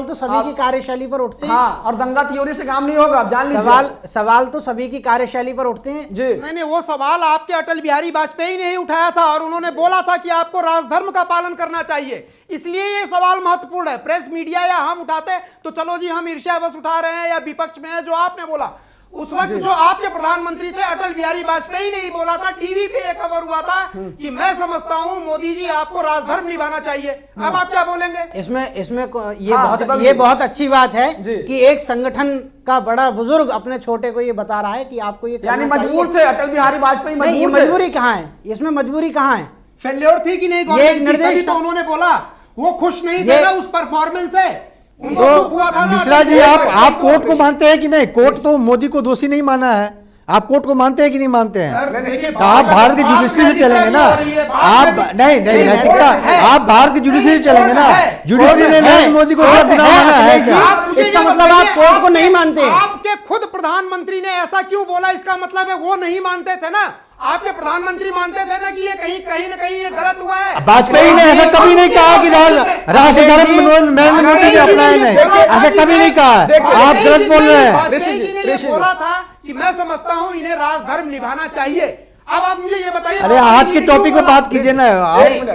तो सभी की कार्यशैली पर उठते हैं। हाँ, और दंगा थ्योरी से काम नहीं होगा, जान लीजिए। सवाल तो सभी की कार्यशैली पर उठते हैं जी। नहीं, वो सवाल आपके अटल बिहारी वाजपेयी ने ही उठाया था, और उन्होंने बोला था कि आपको राजधर्म का पालन करना चाहिए। इसलिए ये सवाल महत्वपूर्ण है। प्रेस मीडिया या हम उठाते तो चलो जी हम ईर्ष्यावश उठा रहे हैं या विपक्ष में है, जो आपने बोला उस वक्त जो आपके प्रधानमंत्री थे अटल बिहारी वाजपेयी ने ही बोला था, टीवी पे एक खबर हुआ था कि मैं समझता हूं मोदी जी आपको राजधर्म निभाना चाहिए। अब आप क्या बोलेंगे? इसमें ये बहुत अच्छी बात है कि एक संगठन का बड़ा बुजुर्ग अपने छोटे को ये बता रहा है कि आपको ये यानी मजबूर थे अटल बिहारी वाजपेयी। नहीं, ये मजबूरी कहाँ है? इसमें मजबूरी कहाँ है? फेल्योर थी कि नहीं गवर्नमेंट की? तो उन्होंने बोला वो खुश नहीं थे ना उस परफॉर्मेंस से। मिश्रा जी, आप कोर्ट को मानते हैं कि नहीं? कोर्ट तो मोदी को दोषी नहीं माना है। आप कोर्ट को मानते हैं कि नहीं मानते हैं? तो आप भारत की जुडिशरी से चलेंगे ना? आप नहीं नैतिकता, आप भारत की जुडिशरी से चलेंगे ना? जुडिशरी ने नरेंद्र मोदी को गुनाह माना है क्या? इसका मतलब आप कोर्ट को नहीं मानते? आपके खुद प्रधानमंत्री ने ऐसा क्यों बोला? इसका मतलब है वो नहीं मानते थे ना। आपके प्रधानमंत्री मानते थे ना कि ये कहीं न कहीं ये गलत हुआ है। वाजपेयी ने ऐसा कभी नहीं कहा कि राष्ट्रधर्म नरेंद्र मोदी ने अपनाया नहीं, ऐसा कभी नहीं कहा। आप गलत बोल रहे हैं। वाजपेयी जी ने ये बोला था कि मैं समझता हूं इन्हें राजधर्म निभाना चाहिए। अब आप मुझे ये बताइए, अरे आज के टॉपिक पे बात कीजिए ना।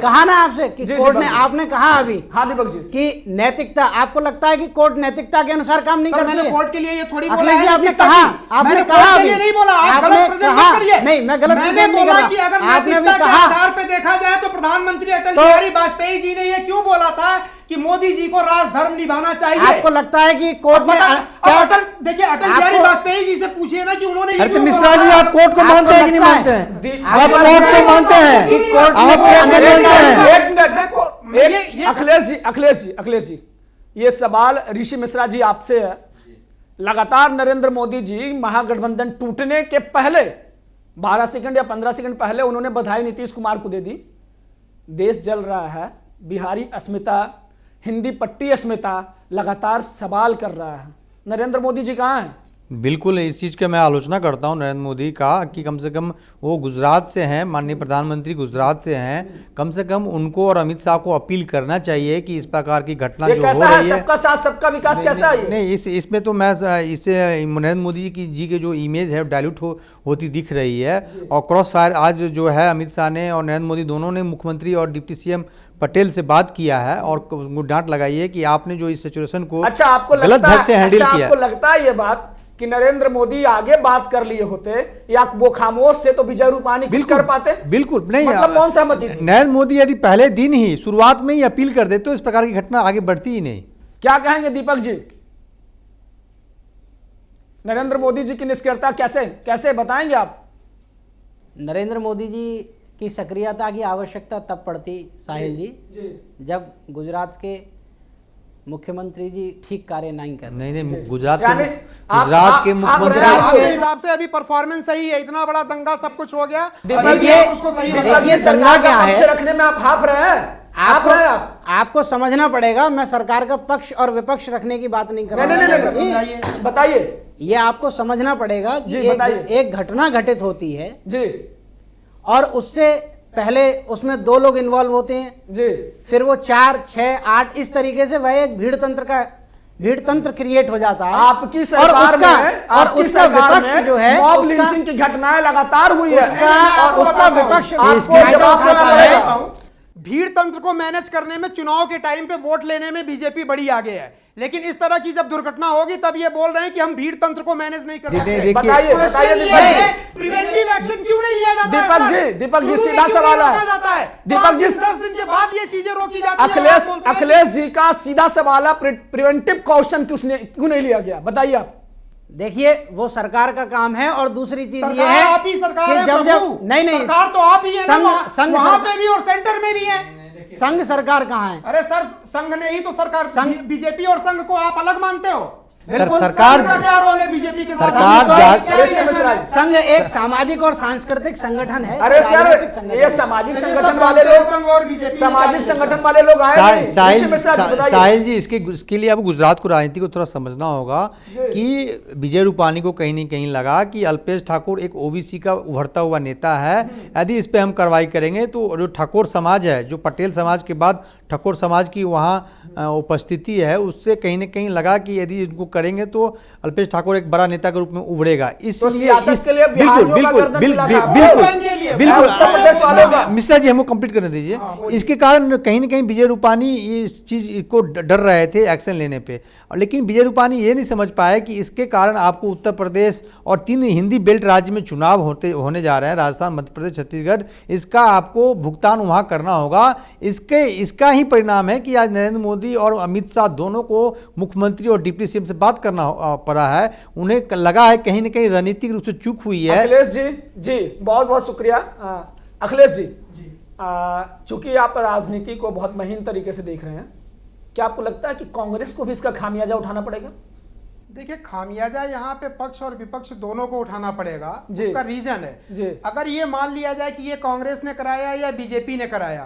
कहा ना आपसे कि कोर्ट ने, आपने कहा अभी, हाँ दीपक जी, कि नैतिकता, आपको लगता है कि कोर्ट नैतिकता के अनुसार काम नहीं करती है? कोर्ट के लिए ये थोड़ी अखिलेश जी, आपने कहा अभी, नहीं बोला, आप गलत प्रेजेंट मत करिए। नहीं, मैं गलत प्रेजेंट नहीं कर रहा। कि अगर नैतिकता के आधार पे देखा जाए तो प्रधानमंत्री अटल बिहारी वाजपेयी जी ने ये क्यों बोला था कि मोदी जी को राजधर्म निभाना चाहिए। आपको लगता है कि कोर्ट में अटल, देखिए अटल बिहारी वाजपेयी जी से पूछिए ना कि उन्होंने ये अरे तो क्यों मिश्रा जी, बोला? आप कोर्ट को मानते हैं कि नहीं मानते हैं? आप कोर्ट को मानते हैं? आप कोर्ट को मानते हैं? एक मिनट, अखिलेश जी, ये सवाल ऋषि मिश्रा जी आपसे है। लगातार नरेंद्र मोदी जी महागठबंधन टूटने के पहले 12 सेकंड या 15 सेकंड पहले उन्होंने बधाई नीतीश कुमार को दे दी। देश जल रहा है, बिहारी अस्मिता, हिंदी पट्टी अस्मिता लगातार सवाल कर रहा है। नरेंद्र मोदी जी कहाँ हैं? बिल्कुल, इस चीज़ की मैं आलोचना करता हूं नरेंद्र मोदी का कि कम से कम वो गुजरात से हैं, माननीय प्रधानमंत्री गुजरात से हैं, कम से कम उनको और अमित शाह को अपील करना चाहिए कि इस प्रकार की घटना जो हो रही है, सबका साथ सबका विकास कैसा है? नहीं, इसमें तो मैं इससे नरेंद्र मोदी जी के जो इमेज है डायल्यूट होती दिख रही है। और क्रॉस फायर आज जो है अमित शाह ने और नरेंद्र मोदी दोनों ने मुख्यमंत्री और डिप्टी सीएम पटेल से बात किया है और डांट लगाई है कि आपने जो इस सिचुएशन को गलत ढंग से हैंडल किया। आपको लगता है ये बात कि नरेंद्र मोदी आगे बात कर लिए होते या वो खामोश थे तो विजय रूपानी कुछ कर पाते? बिल्कुल नहीं, मतलब कौन सहमति थी? नरेंद्र मोदी यदि पहले दिन ही शुरुआत में ही अपील कर दे तो इस प्रकार की घटना आगे बढ़ती ही नहीं। क्या कहेंगे दीपक जी? नरेंद्र मोदी जी की निष्क्रियता कैसे बताएंगे आप? नरेंद्र मोदी जी की सक्रियता की आवश्यकता तब पड़ती साहिल जी जब गुजरात के मुख्यमंत्री जी ठीक कार्य नहीं कर। नहीं, गुजरात आपके के मुख्यमंत्री हिसाब से अभी परफॉर्मेंस सही है, इतना बड़ा दंगा सब कुछ हो गया, उसको सही दंगा क्या है रखने में आप हाफ रहे हैं। आपको समझना पड़ेगा, मैं सरकार का पक्ष और विपक्ष रखने की बात नहीं कर रहा। बताइए, ये आपको समझना पड़ेगा कि एक घटना घटित होती है जी और उससे पहले उसमें 2 लोग इन्वॉल्व होते हैं जी, फिर वो 4, 6, 8 इस तरीके से वह एक भीड़ तंत्र क्रिएट हो जाता है। आपकी सरकार और उसका विपक्ष जो है मॉब लिंचिंग की घटनाएं लगातार हुई है और उसका विपक्ष भीड़ तंत्र को मैनेज करने में, चुनाव के टाइम पे वोट लेने में बीजेपी बड़ी आगे है, लेकिन इस तरह की जब दुर्घटना होगी तब ये बोल रहे हैं कि हम भीड़ तंत्र को मैनेज नहीं कर सकते। बताइए प्रिवेंटिव एक्शन क्यों नहीं लिया जाता? दीपक जी सीधा सवाल है। दीपक जी 10 दिन के बाद ये चीजें रोकी जाती है। अखिलेश जी का सीधा सवाल है, प्रिवेंटिव कॉशन क्यों नहीं लिया गया? बताइए आप। देखिए, वो सरकार का काम है और दूसरी चीज ये है आप ही सरकार कि है, जब नहीं सरकार तो आप ही है ना, वहां पे भी और सेंटर में भी है। संघ सरकार कहाँ है? अरे सर, संघ ने ही तो सरकार, बीजेपी और संघ को आप अलग मानते हो? सरकार का क्या रोल है बीजेपी के साथ? संघ एक सामाजिक और सांस्कृतिक संगठन है। अरे सर, ये सामाजिक संगठन वाले लोग, संघ और बीजेपी सामाजिक संगठन वाले लोग आए। साहिल जी, इसके लिए अब गुजरात को राजनीति को थोड़ा समझना होगा कि विजय रूपानी को कहीं न कहीं लगा कि अल्पेश ठाकुर एक ओबीसी का उभरता हुआ नेता है, यदि इस पे हम कार्रवाई करेंगे तो जो ठाकुर समाज है, जो पटेल समाज के बाद ठाकुर समाज की वहाँ उपस्थिति है, उससे कहीं न कहीं लगा कि यदि इनको करेंगे तो अल्पेश ठाकुर एक बड़ा नेता के रूप में उभरेगा। इसलिए बिल्कुल मिश्रा जी, हमको कंप्लीट करने दीजिए। इसके कारण कहीं न कहीं विजय रूपानी इस चीज को डर रहे थे एक्शन लेने पे, लेकिन विजय रूपानी ये नहीं समझ पाए कि इसके कारण आपको उत्तर प्रदेश और 3 हिंदी बेल्ट राज्य में चुनाव होने जा रहे हैं, राजस्थान, मध्य प्रदेश, छत्तीसगढ़, इसका आपको भुगतान वहां करना होगा। इसका ही परिणाम है कि आज नरेंद्र मोदी और अमित शाह दोनों को मुख्यमंत्री और डिप्टी सीएम से बात करना पड़ा है। उन्हें लगा है कहीं न कहीं रणनीतिक रूप से चूक हुई है। अखिलेश जी बहुत बहुत शुक्रिया। अखिलेश जी, चूंकि आप राजनीति को बहुत महीन तरीके से देख रहे हैं, क्या आपको लगता है कि कांग्रेस को भी इसका खामियाजा उठाना पड़ेगा? देखिए, खामियाजा यहाँ पे पक्ष और विपक्ष दोनों को उठाना पड़ेगा। उसका रीजन है, अगर ये मान लिया जाए कि ये कांग्रेस ने कराया या बीजेपी ने कराया,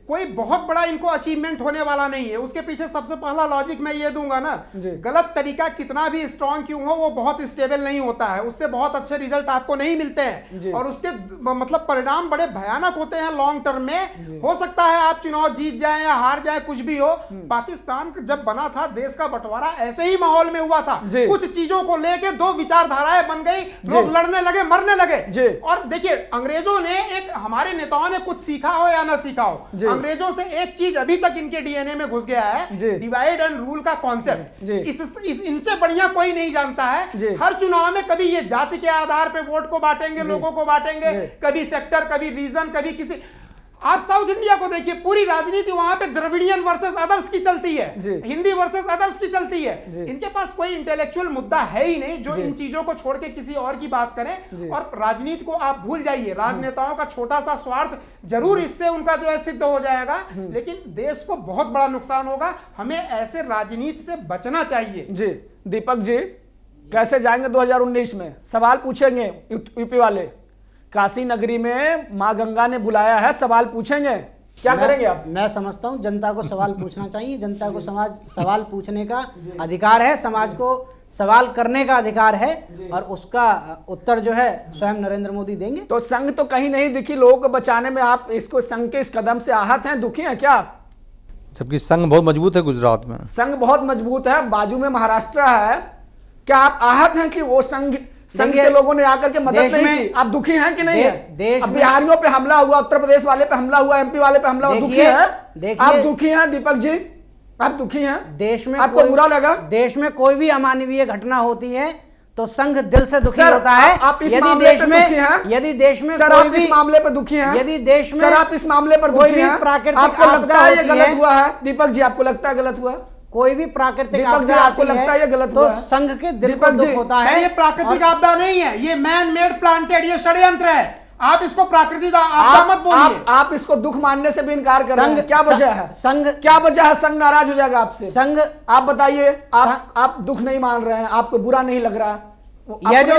कोई बहुत बड़ा इनको अचीवमेंट होने वाला नहीं है। उसके पीछे सबसे पहला लॉजिक मैं ये दूंगा ना, गलत तरीका कितना भी स्ट्रांग क्यों हो, वो बहुत स्टेबल नहीं होता है, उससे बहुत अच्छे रिजल्ट आपको नहीं मिलते हैं और उसके मतलब परिणाम बड़े भयानक होते हैं लॉन्ग टर्म में। हो सकता है आप चुनाव जीत जाए या हार जाए, कुछ भी हो। पाकिस्तान जब बना था, देश का बंटवारा ऐसे ही माहौल में हुआ था। कुछ चीजों को लेके 2 विचारधाराएं बन गई, लोग लड़ने लगे, मरने लगे। और देखिए, अंग्रेजों ने हमारे नेताओं ने कुछ सीखा हो या ना सीखा हो, अंग्रेजों से एक चीज अभी तक इनके डीएनए में घुस गया है, डिवाइड एंड रूल का कॉन्सेप्ट। इनसे बढ़िया कोई नहीं जानता है। हर चुनाव में कभी ये जाति के आधार पर वोट को बांटेंगे, लोगों को बांटेंगे, कभी सेक्टर, कभी रीजन, कभी किसी। आप साउथ इंडिया को देखिए, पूरी राजनीति वहां पे द्रविडियन वर्सेस अदर्स की चलती है, हिंदी वर्सेस अदर्स की चलती है। इनके पास कोई इंटेलेक्चुअल मुद्दा है ही नहीं जो इन चीजों को छोड़ के किसी और की बात करें। और राजनीति को आप भूल जाइए, राजनेताओं का छोटा सा स्वार्थ जरूर इससे उनका जो है सिद्ध हो जाएगा, लेकिन देश को बहुत बड़ा नुकसान होगा। हमें ऐसे राजनीति से बचना चाहिए। जी दीपक जी, कैसे जाएंगे 2019 में? सवाल पूछेंगे यूपी वाले, काशी नगरी में मां गंगा ने बुलाया है, सवाल पूछेंगे, क्या करेंगे आप? मैं समझता हूं जनता को सवाल पूछना चाहिए, जनता को सवाल पूछने का अधिकार है, समाज को सवाल करने का अधिकार है, और उसका उत्तर जो है स्वयं नरेंद्र मोदी देंगे। तो संघ तो कहीं नहीं दिखी लोगों को बचाने में, आप इसको संघ के इस कदम से आहत हैं, दुखी हैं क्या? जबकि संघ बहुत मजबूत है गुजरात में, संघ बहुत मजबूत है, बाजू में महाराष्ट्र है, क्या आप आहत हैं कि वो संघ के लोगों ने आकर के मदद नहीं की? आप दुखी हैं कि नहीं है? अब बिहारियों पे हमला हुआ, उत्तर प्रदेश वाले पे हमला हुआ, एमपी वाले पे हमला हुआ, दुखी है? आप दुखी हैं दीपक जी? आप दुखी हैं? देश में आपको बुरा लगा? देश में कोई भी अमानवीय घटना होती है तो संघ दिल से दुखी होता है। आप इस मामले पे दुखी हैं? यदि देश में सर आप इस मामले पर दुखी हैं? यदि देश में सर आप इस मामले पर दुखी हैं? आपको लगता है ये गलत हुआ है? दीपक जी आपको लगता है गलत हुआ? कोई भी प्राकृतिक आपदा आपको लगता है ये गलत तो हुआ है? संघ के दिल को दुख होता है। ये प्राकृतिक आपदा नहीं है, ये मैन मेड प्लांटेड, ये षड्यंत्र है। आप इसको प्राकृतिक आपदा मत बोलिए। आप इसको दुख मानने से भी इनकार कर रहे हैं, क्या वजह है? संघ क्या वजह है? संघ नाराज हो जाएगा आपसे। संघ आप बताइए, आप दुख नहीं मान रहे हैं, आपको बुरा नहीं लग रहा? यह जो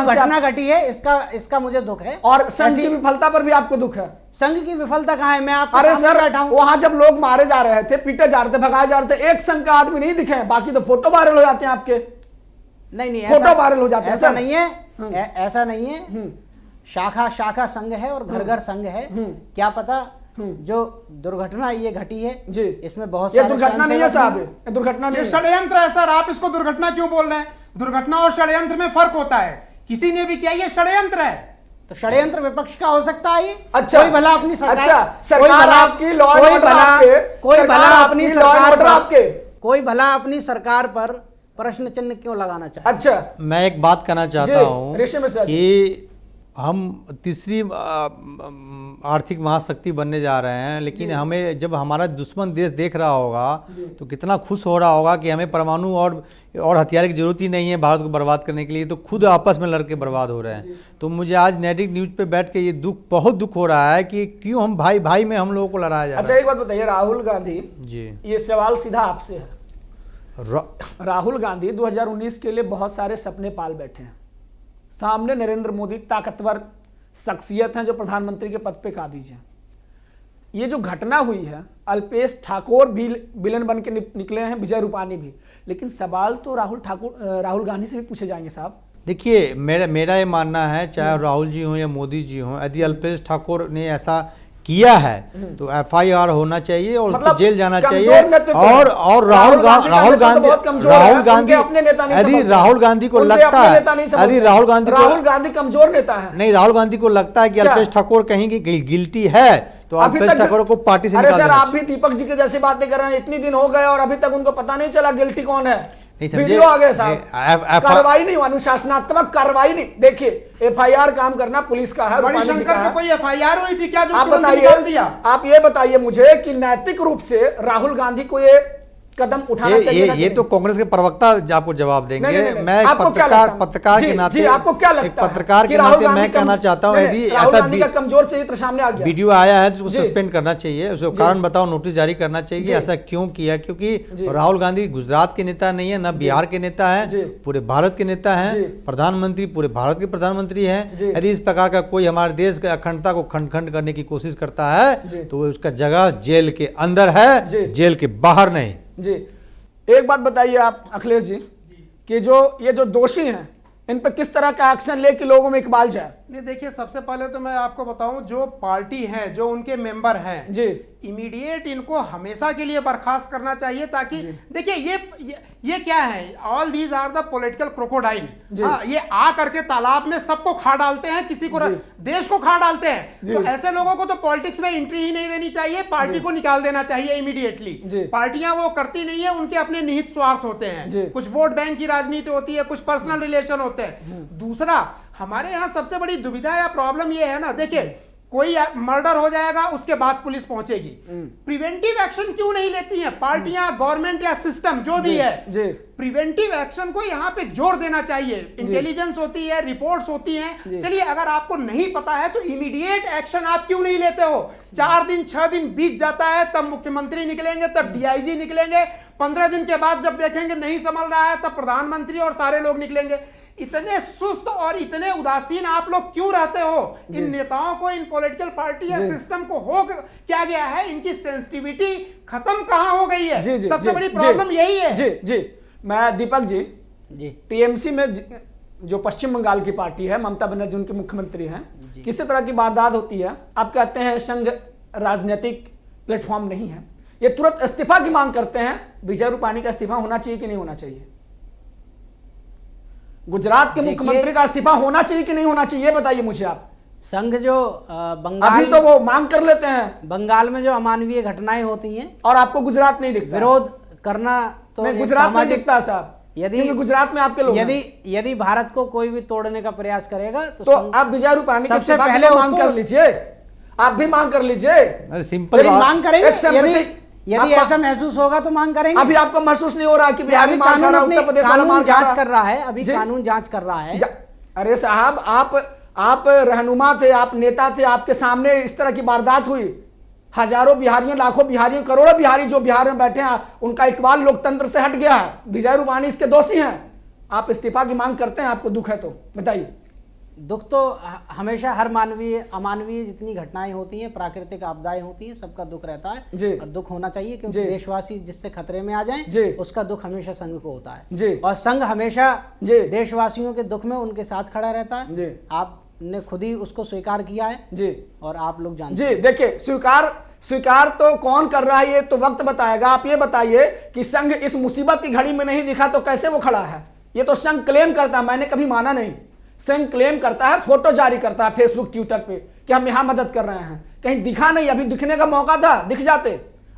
घटना घटी है इसका मुझे दुख है, और संघ की विफलता पर भी आपको दुख है? संघ की विफलता कहाँ है? मैं आपके अरे सामने सर बैठा हूं। वहां जब लोग मारे जा रहे थे, पीटे जा रहे थे, भगाए जा रहे थे, एक संघ का आदमी नहीं दिखे, बाकी तो फोटो वायरल हो जाते हैं आपके। नहीं फोटो वायरल हो जाते हैं। ऐसा नहीं है, ऐसा नहीं है। शाखा शाखा संघ है और घर घर संघ है। क्या पता जो दुर्घटना ये घटी है जी, इसमें बहुत ये दुर्घटना नहीं है साहब, ये दुर्घटना नहीं है, षड्यंत्र है सर। आप इसको दुर्घटना क्यों बोल रहे हैं? दुर्घटना और षड्यंत्र में फर्क होता है। किसी ने भी किया, ये षड्यंत्र है। तो षड्यंत्र विपक्ष का हो सकता है ये। अच्छा, कोई भला अपनी सरकार, सरकार आपकी, लॉ एंड ऑर्डर आपके, कोई भला अपनी सरकार पर आपके, कोई भला अपनी सरकार पर प्रश्न चिन्ह क्यों लगाना चाहता? अच्छा, मैं एक बात कहना चाहता हूँ कि हम तीसरी आर्थिक महाशक्ति बनने जा रहे हैं, लेकिन हमें जब हमारा दुश्मन देश देख रहा होगा तो कितना खुश हो रहा होगा कि हमें परमाणु और हथियार की जरूरत ही नहीं है भारत को बर्बाद करने के लिए, तो खुद आपस में लड़के बर्बाद हो रहे हैं। तो मुझे आज नैतिक न्यूज पे बैठ के ये बहुत दुख हो रहा है कि क्यों हम भाई भाई में हम लोगों को लड़ाया जा रहा है। अच्छा एक बात बताइए, राहुल गांधी जी, ये सवाल सीधा आपसे है। राहुल गांधी 2019 के लिए बहुत सारे सपने पाल बैठे हैं। सामने नरेंद्र मोदी ताकतवर शख्सियत हैं जो प्रधानमंत्री के पद पे काबिज हैं। ये जो घटना हुई है, अल्पेश ठाकोर भी विलन बन के निकले हैं, विजय रूपानी भी, लेकिन सवाल तो राहुल गांधी से भी पूछे जाएंगे साहब। देखिए मेरा ये मानना है, चाहे राहुल जी हों या मोदी जी हों, यदि अल्पेश ठाकोर ने ऐसा किया है तो FIR होना चाहिए और उसको जेल जाना चाहिए। और राहुल गांधी को लगता है, यदि राहुल गांधी कमजोर नेता है, नहीं, राहुल गांधी को लगता है कि अल्पेश ठाकोर कहीं की गिल्टी है तो अल्पेश ठाकोर को पार्टी से निकाल देना। अरे सर आप भी दीपक जी के जैसी बातें कर रहे हैं, इतनी दिन हो गए और अभी तक उनको पता नहीं चला गिल्टी कौन है। वीडियो आ गए साहब, कार्रवाई नहीं, अनुशासनात्मक कार्रवाई नहीं। देखिए FIR काम करना पुलिस का है। मणिशंकर पे कोई FIR हुई थी क्या जो आप तुरंत निकाल दिया? आप ये बताइए मुझे कि नैतिक रूप से राहुल गांधी को ये कदम उठाना चाहिए? ये तो कांग्रेस के प्रवक्ता आपको जवाब देंगे। मैं पत्रकार के नाते आपको क्या लगता है? पत्रकार के नाते मैं कहना चाहता हूं, यदि ऐसा कमजोर चरित्र सामने आ गया, वीडियो आया है तो उसको सस्पेंड करना चाहिए, उसको कारण बताओ नोटिस जारी करना चाहिए। ऐसा क्यों किया? क्योंकि राहुल गांधी गुजरात के नेता नहीं है, ना बिहार के नेता है, पूरे भारत के नेता है, प्रधानमंत्री पूरे भारत के प्रधानमंत्री हैं। यदि इस प्रकार का कोई हमारे देश की अखंडता को खंड करने की कोशिश करता है तो उसका जगह जेल के अंदर है, जेल के बाहर नहीं। जी एक बात बताइए आप अखिलेश जी कि ये जो दोषी हैं इन पर किस तरह का एक्शन ले कि लोगों में इकबाल जाए? नहीं देखिए, सबसे पहले तो मैं आपको बताऊं, जो पार्टी है, जो उनके मेंबर हैं जी, इमीडिएट इनको हमेशा के लिए बर्खास्त करना चाहिए, ताकि देखिए ये क्या है, all these are the political crocodile. ये आ करके तालाब में सबको खा डालते हैं, किसी को देश को खा डालते हैं। तो ऐसे लोगों को तो पॉलिटिक्स में एंट्री ही नहीं देनी चाहिए, पार्टी को निकाल देना चाहिए इमीडिएटली। पार्टियां वो करती नहीं है, उनके अपने निहित स्वार्थ होते हैं, कुछ वोट बैंक की राजनीति होती है, कुछ पर्सनल रिलेशन होते हैं। दूसरा, हमारे यहाँ सबसे बड़ी दुविधा या प्रॉब्लम ये है ना, देखिए कोई मर्डर हो जाएगा, उसके बाद पुलिस पहुंचेगी। प्रिवेंटिव एक्शन क्यों नहीं लेती हैं पार्टियां, गवर्नमेंट या सिस्टम जो भी है? प्रिवेंटिव एक्शन को यहाँ पे जोर देना चाहिए। इंटेलिजेंस होती है, रिपोर्ट्स होती हैं। चलिए, अगर आपको नहीं पता है तो इमीडिएट एक्शन आप क्यों नहीं लेते हो? 4 दिन 6 दिन बीत जाता है, तब मुख्यमंत्री निकलेंगे, तब डीआईजी निकलेंगे, 15 दिन के बाद जब देखेंगे नहीं संभल रहा है, तब प्रधानमंत्री और सारे लोग निकलेंगे। इतने सुस्त और इतने उदासीन आप लोग क्यों रहते हो? इन नेताओं को, इन पॉलिटिकल पार्टी या सिस्टम को हो क्या गया है? इनकी सेंसिटिविटी खत्म कहां हो गई है? सबसे बड़ी प्रॉब्लम यही है। जी मैं दीपक जी टीएमसी में जो पश्चिम बंगाल की पार्टी है, ममता बनर्जी उनके मुख्यमंत्री हैं, किसी तरह की वारदात होती है, आप कहते हैं संघ राजनीतिक प्लेटफॉर्म नहीं है, ये तुरंत इस्तीफा की मांग करते हैं। विजय रूपाणी का इस्तीफा होना चाहिए कि नहीं होना चाहिए? गुजरात के मुख्यमंत्री का इस्तीफा होना चाहिए कि नहीं होना चाहिए, बताइए मुझे आप। संघ जो बंगाल, अभी तो वो मांग कर लेते हैं, बंगाल में जो अमानवीय घटनाएं होती हैं, और आपको गुजरात नहीं दिखता विरोध करना तो गुजरात में दिखता साहब। यदि गुजरात में आपके लोग यदि भारत को कोई भी तोड़ने का प्रयास करेगा तो आप विजय रूपाणी सबसे पहले मांग कर लीजिए, आप भी मांग कर लीजिए। सिंपल मांग करेंगे, यदि ऐसा महसूस होगा तो मांग करेंगे। अभी आपको महसूस नहीं हो रहा कि बिहारी मांग कर रहा है, उत्तर प्रदेश वाला मांग जांच कर रहा है, अभी कानून जांच कर रहा है। अरे साहब, आप रहनुमा थे, आप नेता थे, आपके सामने इस तरह की वारदात हुई, हजारों बिहारियों, लाखों बिहारियों, करोड़ों बिहारी जो बिहार में बैठे हैं, उनका इकबाल लोकतंत्र से हट गया है। विजय रूपाणी इसके दोषी हैं। आप इस्तीफा की मांग करते हैं, आपको दुख है तो बताइए। दुख तो हमेशा हर मानवीय अमानवीय जितनी घटनाएं होती हैं, प्राकृतिक आपदाएं होती हैं, सबका दुख रहता है और दुख होना चाहिए, क्योंकि देशवासी जिससे खतरे में आ जाएं उसका दुख हमेशा संघ को होता है, और संघ हमेशा देशवासियों के दुख में उनके साथ खड़ा रहता है। आपने खुद ही उसको स्वीकार किया है और आप लोग जानते हैं। देखिए, स्वीकार तो कौन कर रहा है ये तो वक्त बताएगा। आप ये बताइए कि संघ इस मुसीबत की घड़ी में नहीं दिखा तो कैसे वो खड़ा है? ये तो संघ क्लेम करता है, मैंने कभी माना नहीं। संघ क्लेम करता है, फोटो जारी करता है फेसबुक ट्विटर पे कि हम यहां मदद कर रहे हैं, कहीं दिखा नहीं। अभी दिखने का मौका था, दिख जाते।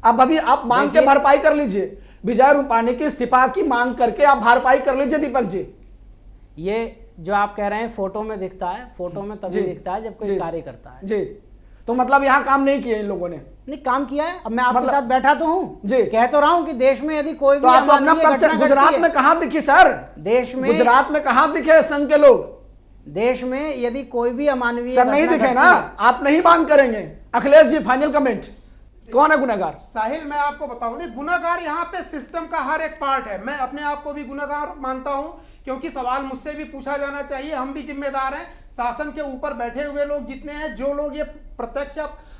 अब अभी आप मांग के भरपाई कर लीजिए, विजय रूपाणी की इस्तीफा की मांग करके आप भरपाई कर लीजिए। दीपक जी, ये जो आप कह रहे हैं फोटो में दिखता है, फोटो में तभी दिखता है जब कोई कार्य करता है। जी, तो मतलब यहाँ काम नहीं किए इन लोगों ने? नहीं, काम किया है। अब मैं आपके साथ बैठा तो हूँ, कह तो रहा हूँ कि देश में यदि कोई भी गुजरात में कहां दिखी सर? देश में, गुजरात में कहां दिखे संघ के लोग? देश में यदि कोई भी अमानवीय सर नहीं दिखे ना, आप नहीं मांग करेंगे। अखिलेश जी, फाइनल कमेंट, कौन है गुनहगार? साहिल, मैं आपको बताऊं नहीं, गुनहगार यहाँ पे सिस्टम का हर एक पार्ट है। मैं अपने आप को भी गुनहगार मानता हूं, क्योंकि सवाल मुझसे भी पूछा जाना चाहिए। हम भी जिम्मेदार हैं। शासन के ऊपर बैठे हुए लोग जितने हैं, जो लोग ये प्रत्यक्ष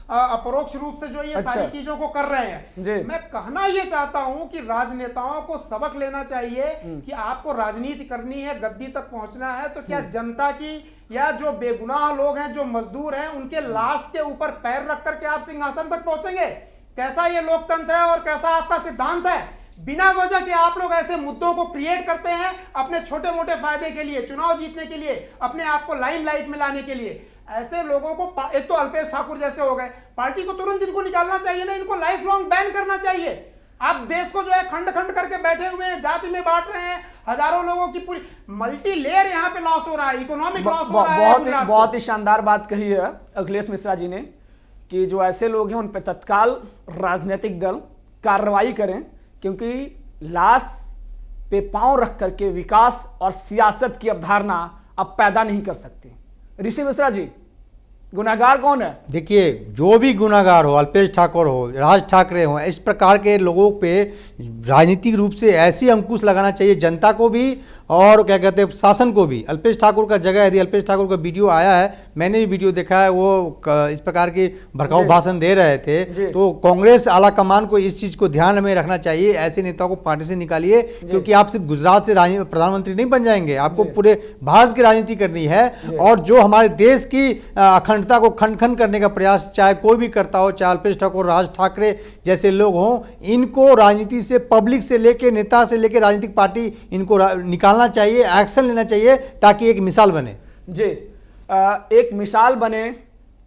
अपरोक्ष रूप से जो ये सारी चीजों को कर रहे हैं, मैं कहना ये चाहता हूं कि राजनेताओं को सबक लेना चाहिए कि आपको राजनीति करनी है, गद्दी तक पहुंचना है, तो क्या जनता की या जो बेगुनाह लोग हैं, जो मजदूर हैं, उनके लाश के ऊपर पैर रख करके आप सिंहासन तक पहुंचेंगे? कैसा ये लोकतंत्र है और कैसा आपका सिद्धांत है? बिना वजह के आप लोग ऐसे मुद्दों को क्रिएट करते हैं अपने छोटे मोटे फायदे के लिए, चुनाव जीतने के लिए, अपने आप को लाइमलाइट में लाने के लिए। ऐसे लोगों को, एक तो अल्पेश ठाकुर जैसे हो गए, पार्टी को तुरंत इनको निकालना चाहिए ना, इनको लाइफ लॉन्ग बैन करना चाहिए। आप देश को जो है खंड खंड करके बैठे हुए हैं, जाति में बांट रहे हैं, हजारों लोगों की पूरी मल्टी लेयर यहाँ पे लॉस हो रहा है, इकोनॉमिक लॉस हो रहा है। बहुत ही शानदार बात कही है अखिलेश मिश्रा जी ने कि जो ऐसे लोग हैं उन पर तत्काल राजनीतिक दल कार्रवाई करें, क्योंकि लाश पे पांव रख करके विकास और सियासत की अवधारणा अब पैदा नहीं कर सकते। ऋषि मिश्रा जी, गुनाहगार कौन है? देखिए, जो भी गुनाहगार हो, अल्पेश ठाकुर हो, राज ठाकरे हो, इस प्रकार के लोगों पे राजनीतिक रूप से ऐसी अंकुश लगाना चाहिए, जनता को भी और क्या कहते हैं शासन को भी। अल्पेश ठाकुर का जगह, यदि अल्पेश ठाकुर का वीडियो आया है, मैंने भी वीडियो देखा है, वो इस प्रकार के भड़काऊ भाषण दे रहे थे, तो कांग्रेस आला कमान को इस चीज़ को ध्यान में रखना चाहिए। ऐसे नेताओं को पार्टी से निकालिए, क्योंकि आप सिर्फ गुजरात से प्रधानमंत्री नहीं बन जाएंगे, आपको पूरे भारत की राजनीति करनी है। और जो हमारे देश की अखंडता को खंड खंड करने का प्रयास चाहे कोई भी करता हो, चाहे अल्पेश ठाकुर, राज ठाकरे जैसे लोग हों, इनको राजनीति से, पब्लिक से लेके, नेता से लेके राजनीतिक पार्टी, इनको निकालना चाहिए, एक्शन लेना चाहिए, ताकि एक मिसाल बने। जी, एक मिसाल बने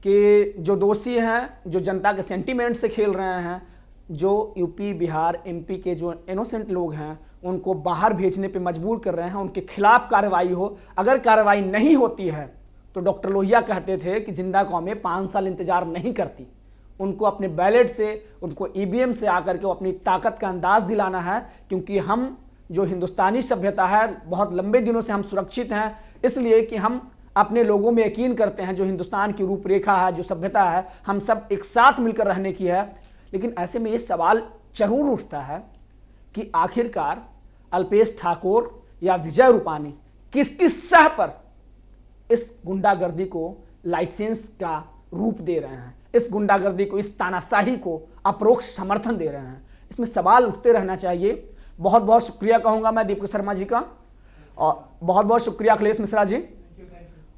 कि जो दोषी हैं, जो जनता के सेंटीमेंट से खेल रहे हैं, जो यूपी, बिहार, एमपी के जो इनोसेंट लोग हैं, उनको बाहर भेजने पे मजबूर कर रहे हैं, उनके खिलाफ कार्रवाई हो। अगर कार्रवाई नहीं होती है तो डॉक्टर लोहिया कहते थे कि जिंदा कौमें 5 साल इंतजार नहीं करती, उनको अपने बैलेट से, उनको ईवीएम से आकर के वो अपनी ताकत का अंदाज दिलाना है, क्योंकि हम जो हिंदुस्तानी सभ्यता है बहुत लंबे दिनों से हम सुरक्षित हैं, इसलिए कि हम अपने लोगों में यकीन करते हैं। जो हिंदुस्तान की रूपरेखा है, जो सभ्यता है, हम सब एक साथ मिलकर रहने की है। लेकिन ऐसे में ये सवाल जरूर उठता है कि आखिरकार अल्पेश ठाकोर या विजय रूपानी किस किस सह पर इस गुंडागर्दी को लाइसेंस का रूप दे रहे हैं, इस गुंडागर्दी को, इस तानाशाही को अप्रोक्ष समर्थन दे रहे हैं। इसमें सवाल उठते रहना चाहिए। बहुत बहुत शुक्रिया कहूंगा मैं दीपक शर्मा जी का, और बहुत बहुत शुक्रिया अखिलेश मिश्रा जी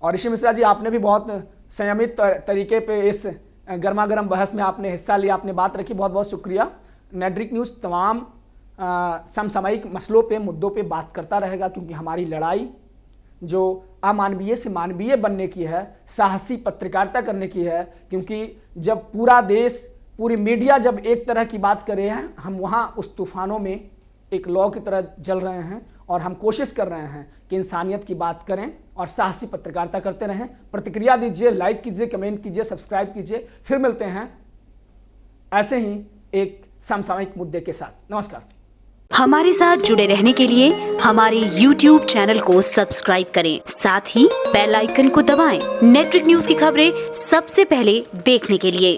और ऋषि मिश्रा जी। आपने भी बहुत संयमित तरीके पे इस गर्मा गर्म बहस में आपने हिस्सा लिया, आपने बात रखी, बहुत बहुत शुक्रिया। नेट्रिक न्यूज़ तमाम समसामयिक मसलों पे, मुद्दों पे बात करता रहेगा, क्योंकि हमारी लड़ाई जो अमानवीय से मानवीय बनने की है, साहसी पत्रकारिता करने की है। क्योंकि जब पूरा देश, पूरी मीडिया जब एक तरह की बात कर रहे हैं, हम वहाँ उस तूफानों में एक लौ की तरह जल रहे हैं, और हम कोशिश कर रहे हैं कि इंसानियत की बात करें और साहसी पत्रकारिता करते रहें। प्रतिक्रिया दीजिए, लाइक कीजिए, कमेंट कीजिए, सब्सक्राइब कीजिए। फिर मिलते हैं ऐसे ही एक समसामयिक मुद्दे के साथ। नमस्कार। हमारे साथ जुड़े रहने के लिए हमारे YouTube चैनल को सब्सक्राइब करें, साथ ही बेल आइकन को दबाएं। नेट्रिक न्यूज की खबरें सबसे पहले देखने के लिए।